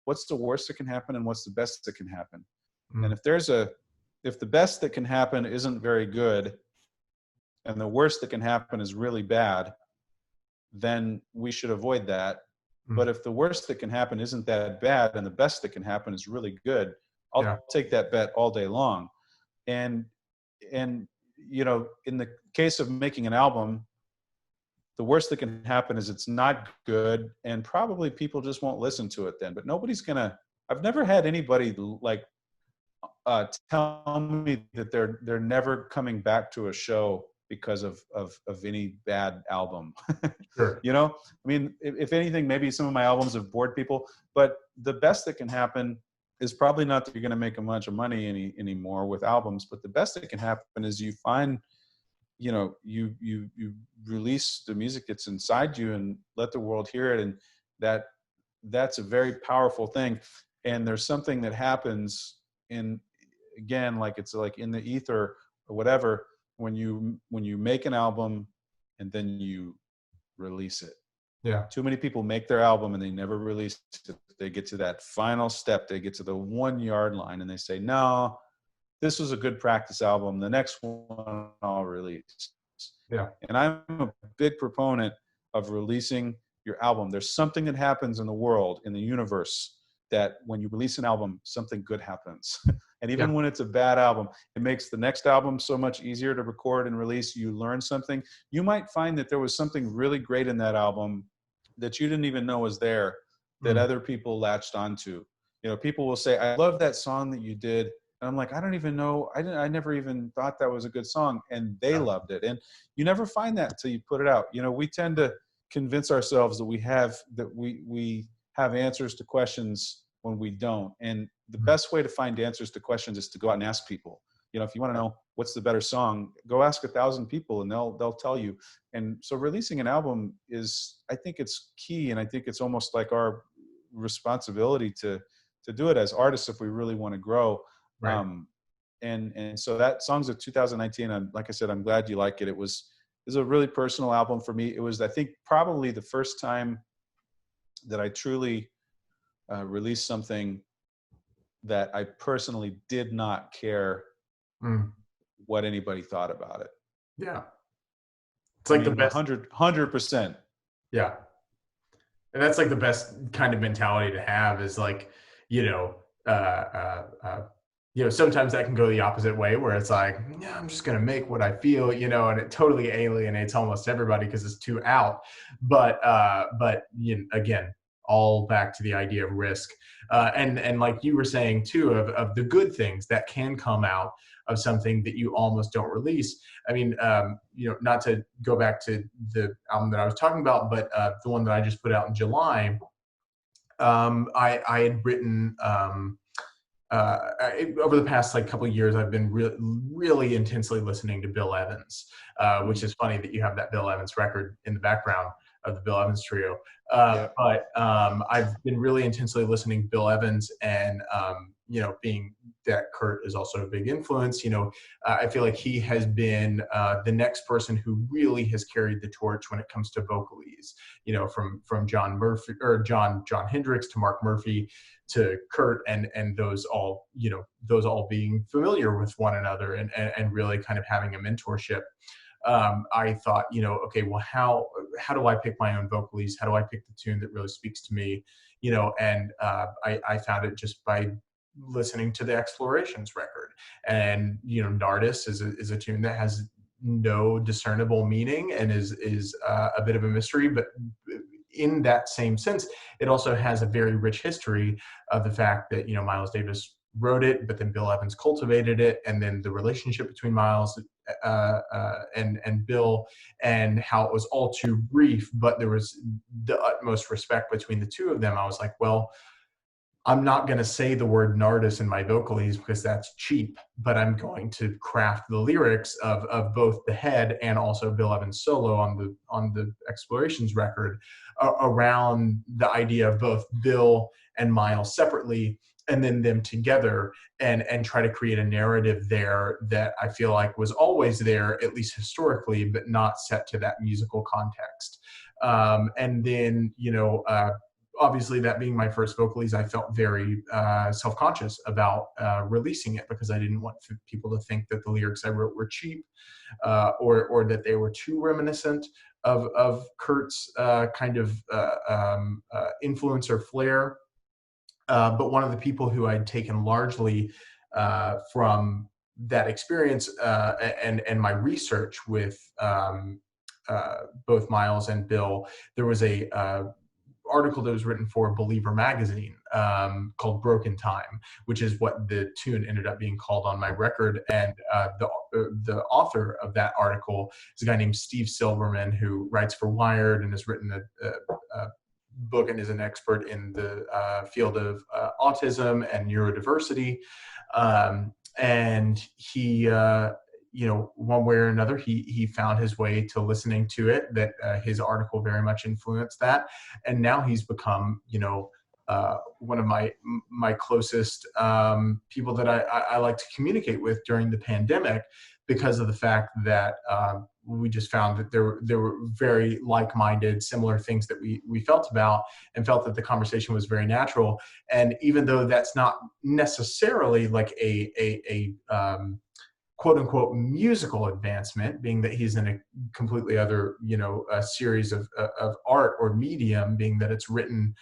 what's the worst that can happen, and what's the best that can happen? And if the best that can happen isn't very good, and the worst that can happen is really bad, then we should avoid that. But if the worst that can happen isn't that bad, and the best that can happen is really good, I'll take that bet all day long. And in the case of making an album, the worst that can happen is it's not good, and probably people just won't listen to it then. But I've never had anybody tell me that they're never coming back to a show because of any bad album.
Sure.
I mean, if anything, maybe some of my albums have bored people, but the best that can happen is probably not that you're going to make a bunch of money anymore with albums, but the best that can happen is you find, you release the music that's inside you and let the world hear it. And that's a very powerful thing. And there's something that happens it's like in the ether or whatever, when you make an album and then you release it.
Yeah.
Too many people make their album and they never release it. They get to that final step. They get to the 1 yard line and they say, no, this was a good practice album. The next one I'll release.
Yeah.
And I'm a big proponent of releasing your album. There's something that happens in the world, in the universe, that when you release an album, something good happens. And even when it's a bad album, it makes the next album so much easier to record and release. You learn something. You might find that there was something really great in that album that you didn't even know was there, that other people latched onto. You know, people will say, I love that song that you did. And I'm like, I don't even know. I never even thought that was a good song. And they loved it. And you never find that until you put it out. You know, we tend to convince ourselves that we have answers to questions when we don't. And the best way to find answers to questions is to go out and ask people. You know, if you want to know what's the better song, go ask 1,000 people and they'll tell you. And so releasing an album I think it's key. And I think it's almost like our responsibility to do it as artists if we really want to grow.
Right.
And so that song's of 2019. Like I said, I'm glad you like it. It was a really personal album for me. It was, I think, probably the first time that I truly released something that I personally did not care what anybody thought about it.
Yeah. It's like the best.
100%.
Yeah. And that's like the best kind of mentality to have is like, sometimes that can go the opposite way where it's like, yeah, I'm just going to make what I feel, and it totally alienates almost everybody because it's too out. But again, all back to the idea of risk. And like you were saying too, of the good things that can come out of something that you almost don't release. I mean, not to go back to the album that I was talking about, but the one that I just put out in July, I had written, over the past couple of years, I've been really intensely listening to Bill Evans, which is funny that you have that Bill Evans record in the background of the Bill Evans trio. But I've been really intensely listening to Bill Evans, and being that Kurt is also a big influence, I feel like he has been the next person who really has carried the torch when it comes to vocalese, from John Murphy or John Hendricks to Mark Murphy to Kurt, and those all being familiar with one another and really kind of having a mentorship. I thought, okay, well, how do I pick my own vocalese? How do I pick the tune that really speaks to me? And I found it just by listening to the Explorations record. And, Nardis is a tune that has no discernible meaning and is a bit of a mystery, but in that same sense, it also has a very rich history of the fact that, Miles Davis wrote it, but then Bill Evans cultivated it, and then the relationship between Miles and Bill, and how it was all too brief, but there was the utmost respect between the two of them. I was like, well, I'm not going to say the word Nardis in my vocalese because that's cheap, but I'm going to craft the lyrics of both the head and also Bill Evans' solo on the Explorations record around the idea of both Bill and Miles separately, and then them together, and try to create a narrative there that I feel like was always there, at least historically, but not set to that musical context. And then, obviously, that being my first vocalese, I felt very self-conscious about releasing it because I didn't want people to think that the lyrics I wrote were cheap or that they were too reminiscent of Kurt's kind of influence or flair. But one of the people who I'd taken largely from that experience and my research with both Miles and Bill, there was a article that was written for Believer magazine called Broken Time, which is what the tune ended up being called on my record. And the author of that article is a guy named Steve Silverman, who writes for Wired and has written a book and is an expert in the field of autism and neurodiversity. And he, one way or another, he found his way to listening to it, that his article very much influenced that. And now he's become, one of my closest people that I like to communicate with during the pandemic, because of the fact that we just found that there were very like-minded, similar things that we felt about, and felt that the conversation was very natural. And even though that's not necessarily like a quote unquote musical advancement, being that he's in a completely other, a series of art or medium, being that it's written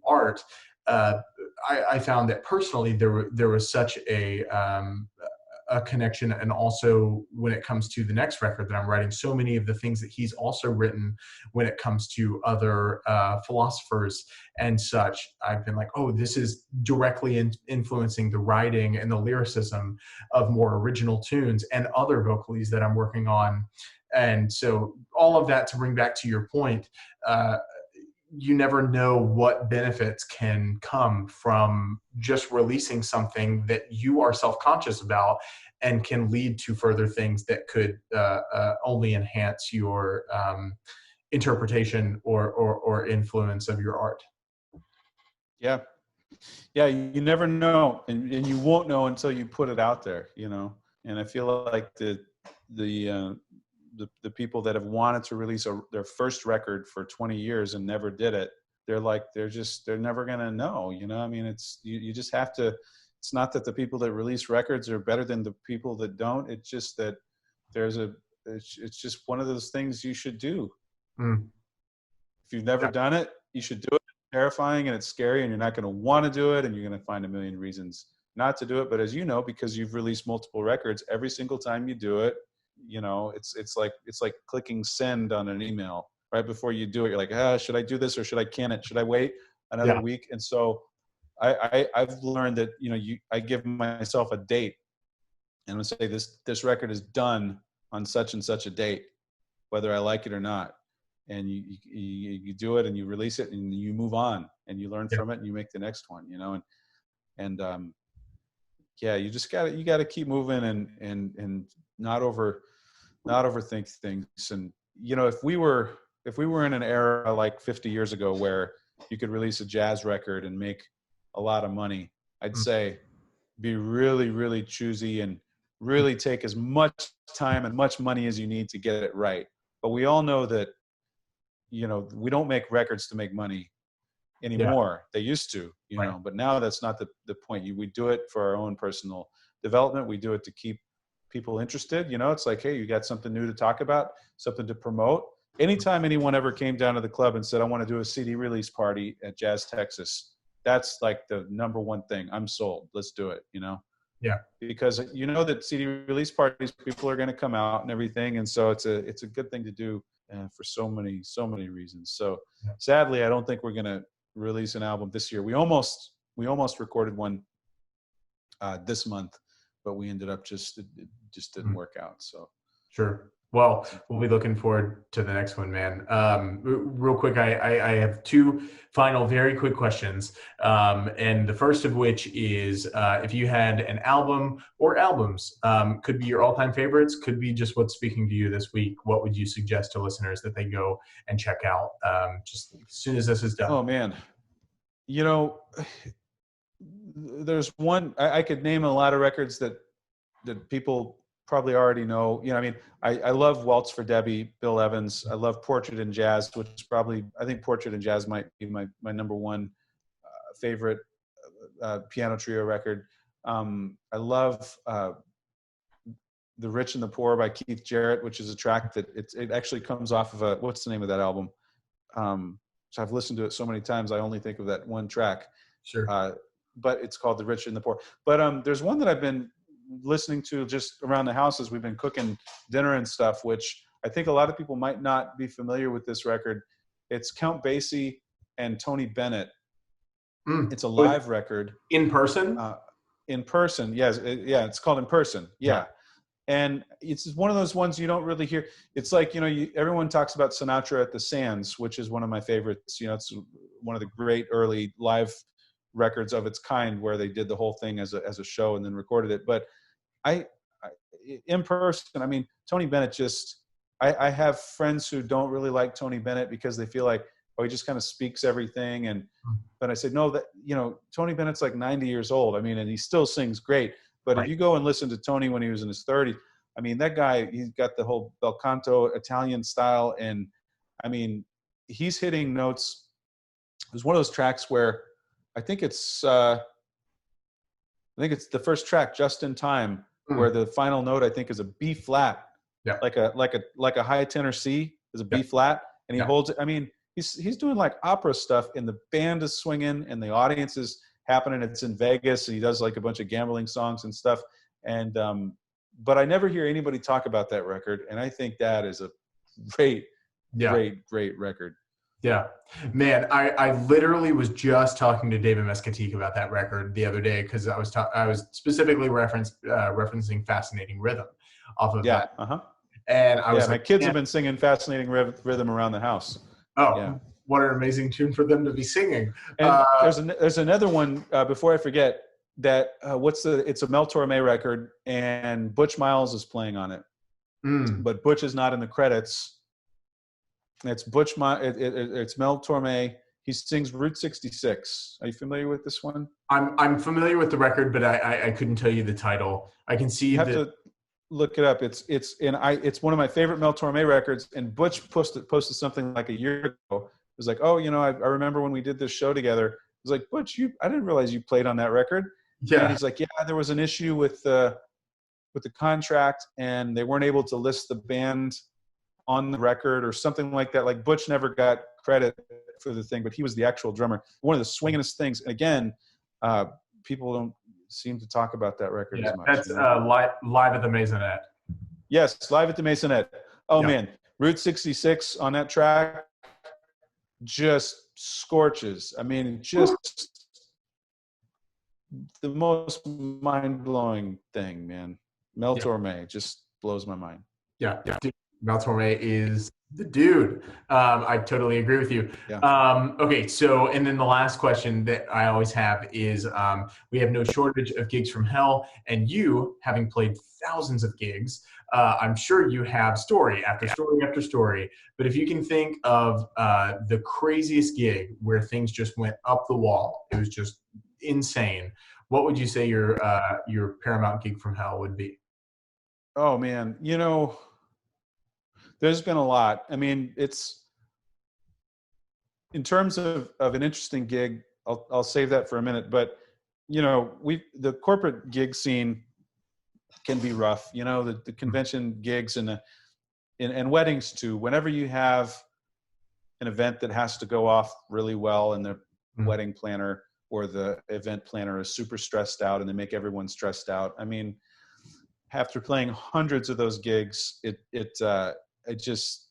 art. I found that personally there was such a connection, and also when it comes to the next record that I'm writing, so many of the things that he's also written when it comes to other philosophers and such, I've been like, oh, this is directly influencing the writing and the lyricism of more original tunes and other vocalies that I'm working on. And so all of that to bring back to your point, you never know what benefits can come from just releasing something that you are self-conscious about, and can lead to further things that could only enhance your interpretation or influence of your art.
Yeah. Yeah. You never know. And you won't know until you put it out there, and I feel like the people that have wanted to release their first record for 20 years and never did it, they're never going to know, I mean, it's, you just have to, it's not that the people that release records are better than the people that don't. It's just that it's just one of those things you should do.
Mm.
If you've never done it, you should do it. It's terrifying and it's scary, and you're not going to want to do it, and you're going to find a million reasons not to do it. But as you know, because you've released multiple records, every single time you do it, it's like clicking send on an email. Right before you do it, you're like, should I do this, or can I wait another week? And so I've learned that, I give myself a date, and I say this record is done on such and such a date, whether I like it or not. And you do it, and you release it, and you move on, and you learn from it, and you make the next one, and you just gotta keep moving and not overthink things. And if we were in an era like 50 years ago where you could release a jazz record and make a lot of money, I'd say be really, really choosy and really take as much time and much money as you need to get it right. But we all know that, we don't make records to make money anymore. They used to, but now that's not the point. We do it for our own personal development. We do it to keep people interested. It's like, hey, you got something new to talk about, something to promote. Anytime anyone ever came down to the club and said, I want to do a CD release party at Jazz Texas, that's like the number one thing. I'm sold. Let's do it,
Yeah.
Because that CD release parties, people are going to come out and everything. And so it's a good thing to do for so many reasons. So sadly, I don't think we're going to release an album this year. We almost recorded one this month, but we ended up it just didn't work out. So
sure. Well, we'll be looking forward to the next one, man. Real quick, I have two final very quick questions. And the first of which is, if you had an album or albums, could be your all-time favorites, could be just what's speaking to you this week, what would you suggest to listeners that they go and check out just as soon as this is done?
Oh, man. There's one, I could name a lot of records that people probably already know. I love Waltz for Debbie, Bill Evans. I love Portrait in Jazz, which is I think Portrait in Jazz might be my number one favorite piano trio record. I love The Rich and the Poor by Keith Jarrett, which is a track that it actually comes off of what's the name of that album? So I've listened to it so many times, I only think of that one track.
Sure.
But it's called The Rich and the Poor. But there's one that I've been listening to just around the house as we've been cooking dinner and stuff, which I think a lot of people might not be familiar with this record. It's Count Basie and Tony Bennett. It's a live record.
In person?
In person, yes. It's called In Person. Yeah. And it's one of those ones you don't really hear. It's like, everyone talks about Sinatra at the Sands, which is one of my favorites. It's one of the great early live records of its kind where they did the whole thing as a show and then recorded it. But I in person, Tony Bennett I have friends who don't really like Tony Bennett because they feel like, he just kind of speaks everything. But I said, no, Tony Bennett's like 90 years old. And he still sings great. But if you go and listen to Tony when he was in his 30s, that guy, he's got the whole bel canto Italian style. And he's hitting notes. It was one of those tracks where I think it's I think it's the first track, Just in Time, where the final note I think is a B flat,
Yeah.
like a high tenor C is a B flat, and he holds it. I mean, he's doing like opera stuff, and the band is swinging, and the audience is happening. It's in Vegas, and he does like a bunch of gambling songs and stuff. And but I never hear anybody talk about that record, and I think that is a great record.
Yeah, man, I literally was just talking to David Mescatique about that record the other day, because I was specifically referencing Fascinating Rhythm off of that. And I was
my kids have been singing Fascinating Rhythm around the house.
Oh, yeah. What an amazing tune for them to be singing.
And there's another one, before I forget, that it's a Mel Torme record, and Butch Miles is playing on it. But Butch is not in the credits. It's it's Mel Torme. He sings Route 66. Are you familiar with this one?
I'm familiar with the record, but I couldn't tell you the title. I can see
you have to look it up. It's one of my favorite Mel Torme records. And Butch posted something like a year ago. It was like, oh, I remember when we did this show together. It was like, Butch, I didn't realize you played on that record.
Yeah.
And he's like, yeah, there was an issue with the contract, and they weren't able to list the band on the record or something like that. Like Butch never got credit for the thing, but he was the actual drummer. One of the swingingest things. Again, people don't seem to talk about that record as much.
That's live at the Maisonette.
Yes, Live at the Maisonette. Oh man, Route 66 on that track just scorches. I mean, just the most mind-blowing thing, man. Mel Torme just blows my mind.
Yeah. Mel Torme is the dude. I totally agree with you.
Yeah.
Okay, so, and then the last question that I always have is, we have no shortage of gigs from hell, and you, having played thousands of gigs, I'm sure you have story after story after story, but if you can think of the craziest gig where things just went up the wall, it was just insane, what would you say your Paramount gig from hell would be?
Oh, man, there's been a lot. I mean, it's in terms of an interesting gig, I'll save that for a minute. But, the corporate gig scene can be rough, the convention gigs and weddings too. Whenever you have an event that has to go off really well, and the wedding planner or the event planner is super stressed out, and they make everyone stressed out. I mean, after playing hundreds of those gigs, it just,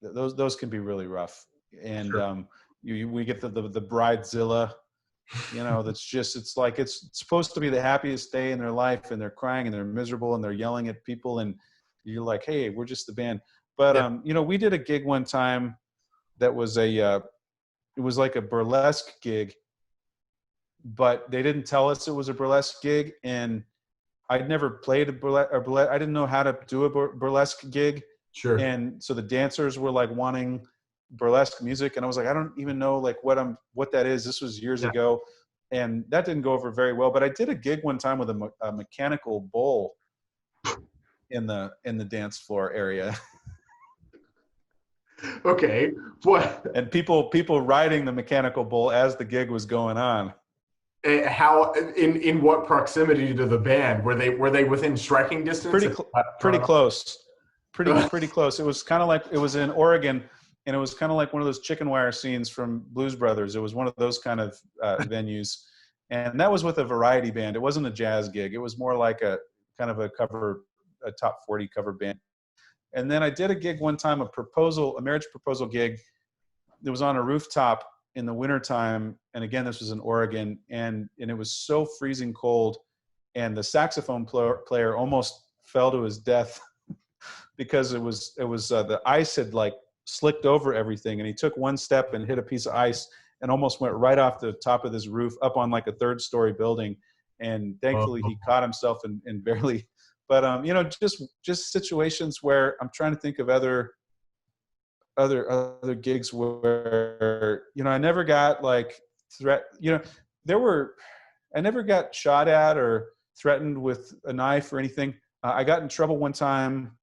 those can be really rough. And we get the bridezilla, it's like it's supposed to be the happiest day in their life, and they're crying and they're miserable and they're yelling at people, and you're like, hey, we're just the band. But we did a gig one time that was it was like a burlesque gig, but they didn't tell us it was a burlesque gig, and I'd never played a burlesque. I didn't know how to do a burlesque gig.
Sure.
And so the dancers were like wanting burlesque music, and I was like, I don't even know like what that is. This was years ago, and that didn't go over very well. But I did a gig one time with a mechanical bull in the dance floor area.
Okay. What?
And people riding the mechanical bull as the gig was going on.
How in what proximity to the band were they within striking distance?
Pretty close. Pretty close. It was kind of like, it was in Oregon, and it was kind of like one of those chicken wire scenes from Blues Brothers. It was one of those kind of venues, and that was with a variety band. It wasn't a jazz gig. It was more like a kind of a top 40 cover band. And then I did a gig one time, a marriage proposal gig. It was on a rooftop in the wintertime. And again, this was in Oregon, and it was so freezing cold, and the saxophone player almost fell to his death because it was the ice had like slicked over everything, and he took one step and hit a piece of ice and almost went right off the top of this roof up on like a 3rd-story building. And thankfully he caught himself and barely, but just situations where I'm trying to think of other gigs where, I never got like I never got shot at or threatened with a knife or anything. I got in trouble one time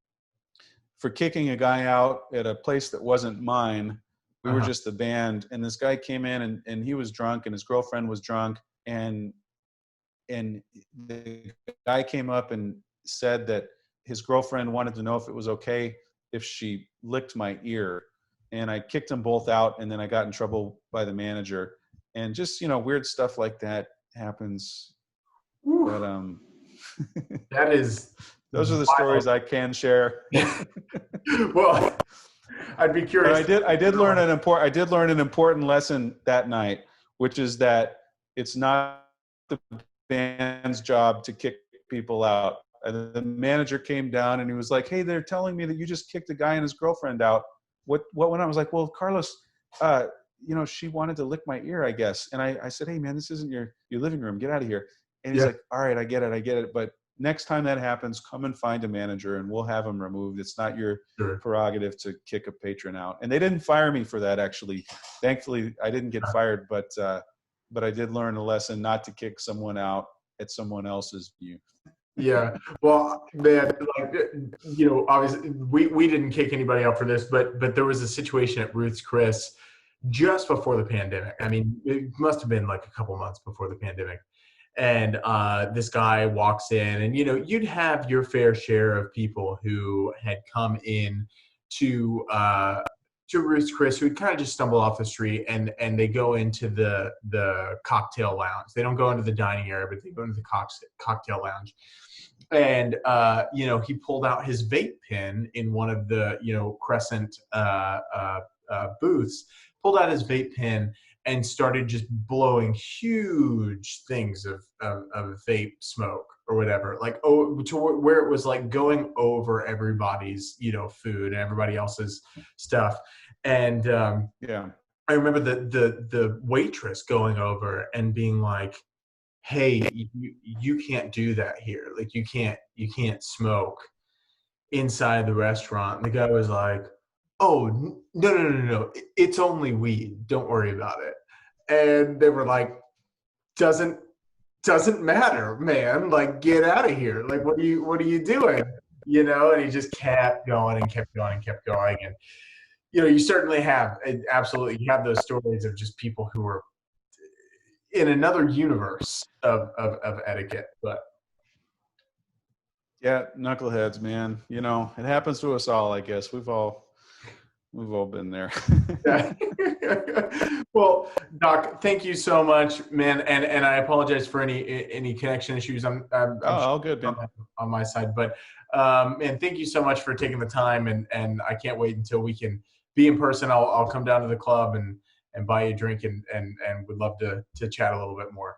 for kicking a guy out at a place that wasn't mine. We were just the band, and this guy came in and he was drunk, and his girlfriend was drunk, and the guy came up and said that his girlfriend wanted to know if it was okay if she licked my ear, and I kicked them both out, and then I got in trouble by the manager, and just, you know, weird stuff like that happens. But
that is,
those are the stories I can share.
well, I'd be curious.
But I did learn an important lesson that night, which is that it's not the band's job to kick people out. And the manager came down and he was like, "Hey, they're telling me that you just kicked a guy and his girlfriend out. What went on?" I was like, "Well, Carlos, you know, she wanted to lick my ear, I guess." And I said, "Hey man, this isn't your living room. Get out of here." And he's like, "All right, I get it. But next time that happens, come and find a manager and we'll have him removed. It's not your prerogative to kick a patron out." And they didn't fire me for that, actually. Thankfully, I didn't get fired, but I did learn a lesson not to kick someone out at someone else's view.
Yeah. Well, man, like, you know, obviously we didn't kick anybody out for this, but there was a situation at Ruth's Chris just before the pandemic. I mean, it must have been like a couple months before the pandemic. And this guy walks in, and, you know, you'd have your fair share of people who had come in to Ruth's Chris, who'd kind of just stumble off the street, and they go into the cocktail lounge. They don't go into the dining area, but they go into the cocktail lounge. And, you know, he pulled out his vape pen in one of the, you know, Crescent booths, pulled out his vape pen and started just blowing huge things of vape smoke or whatever, like, to where it was like going over everybody's, you know, food and everybody else's stuff. And I remember the waitress going over and being like, "Hey, you can't do that here. Like, you can't smoke inside the restaurant." And the guy was like, "Oh, no. It's only weed. Don't worry about it." And they were like, doesn't matter, man. Like, get out of here. Like, what are you doing? You know? And he just kept going and kept going and kept going. And, you know, you certainly have, absolutely, you have those stories of just people who are in another universe of etiquette. But
yeah, knuckleheads, man. You know, it happens to us all, I guess. We've all been there.
Yeah. Well, Doc, thank you so much, man. And I apologize for any connection issues. I'm
all good, man.
On my side, but and thank you so much for taking the time. And I can't wait until we can be in person. I'll come down to the club and buy you a drink and would love to chat a little bit more.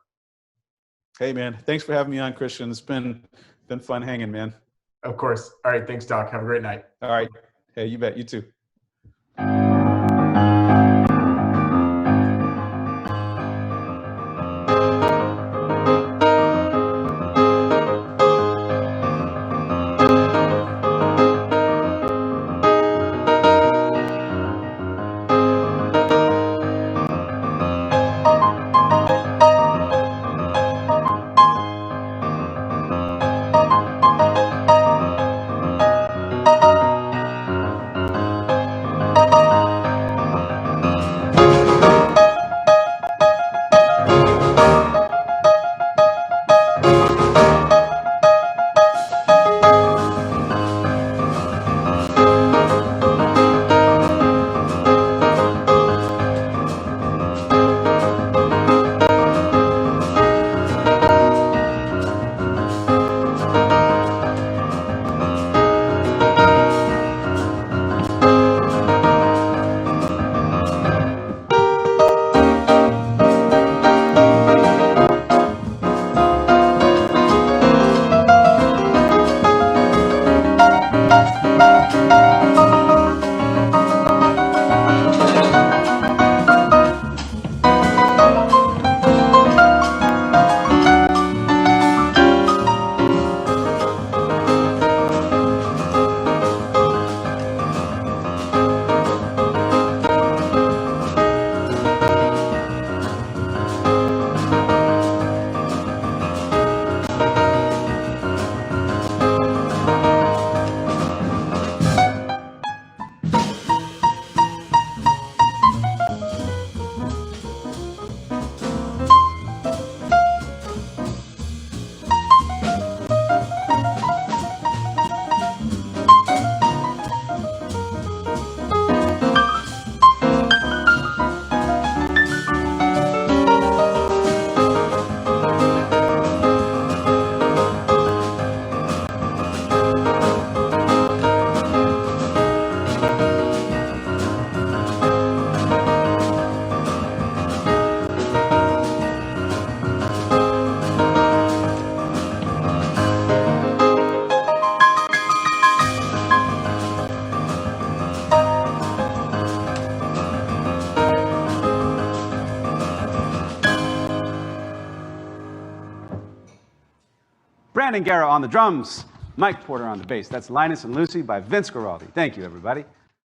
Hey, man. Thanks for having me on, Christian. It's been fun hanging, man.
Of course. All right. Thanks, Doc. Have a great night.
All right. Hey, you bet. You too.
Brandon Guerra on the drums, Mike Porter on the bass. That's Linus and Lucy by Vince Guaraldi. Thank you, everybody.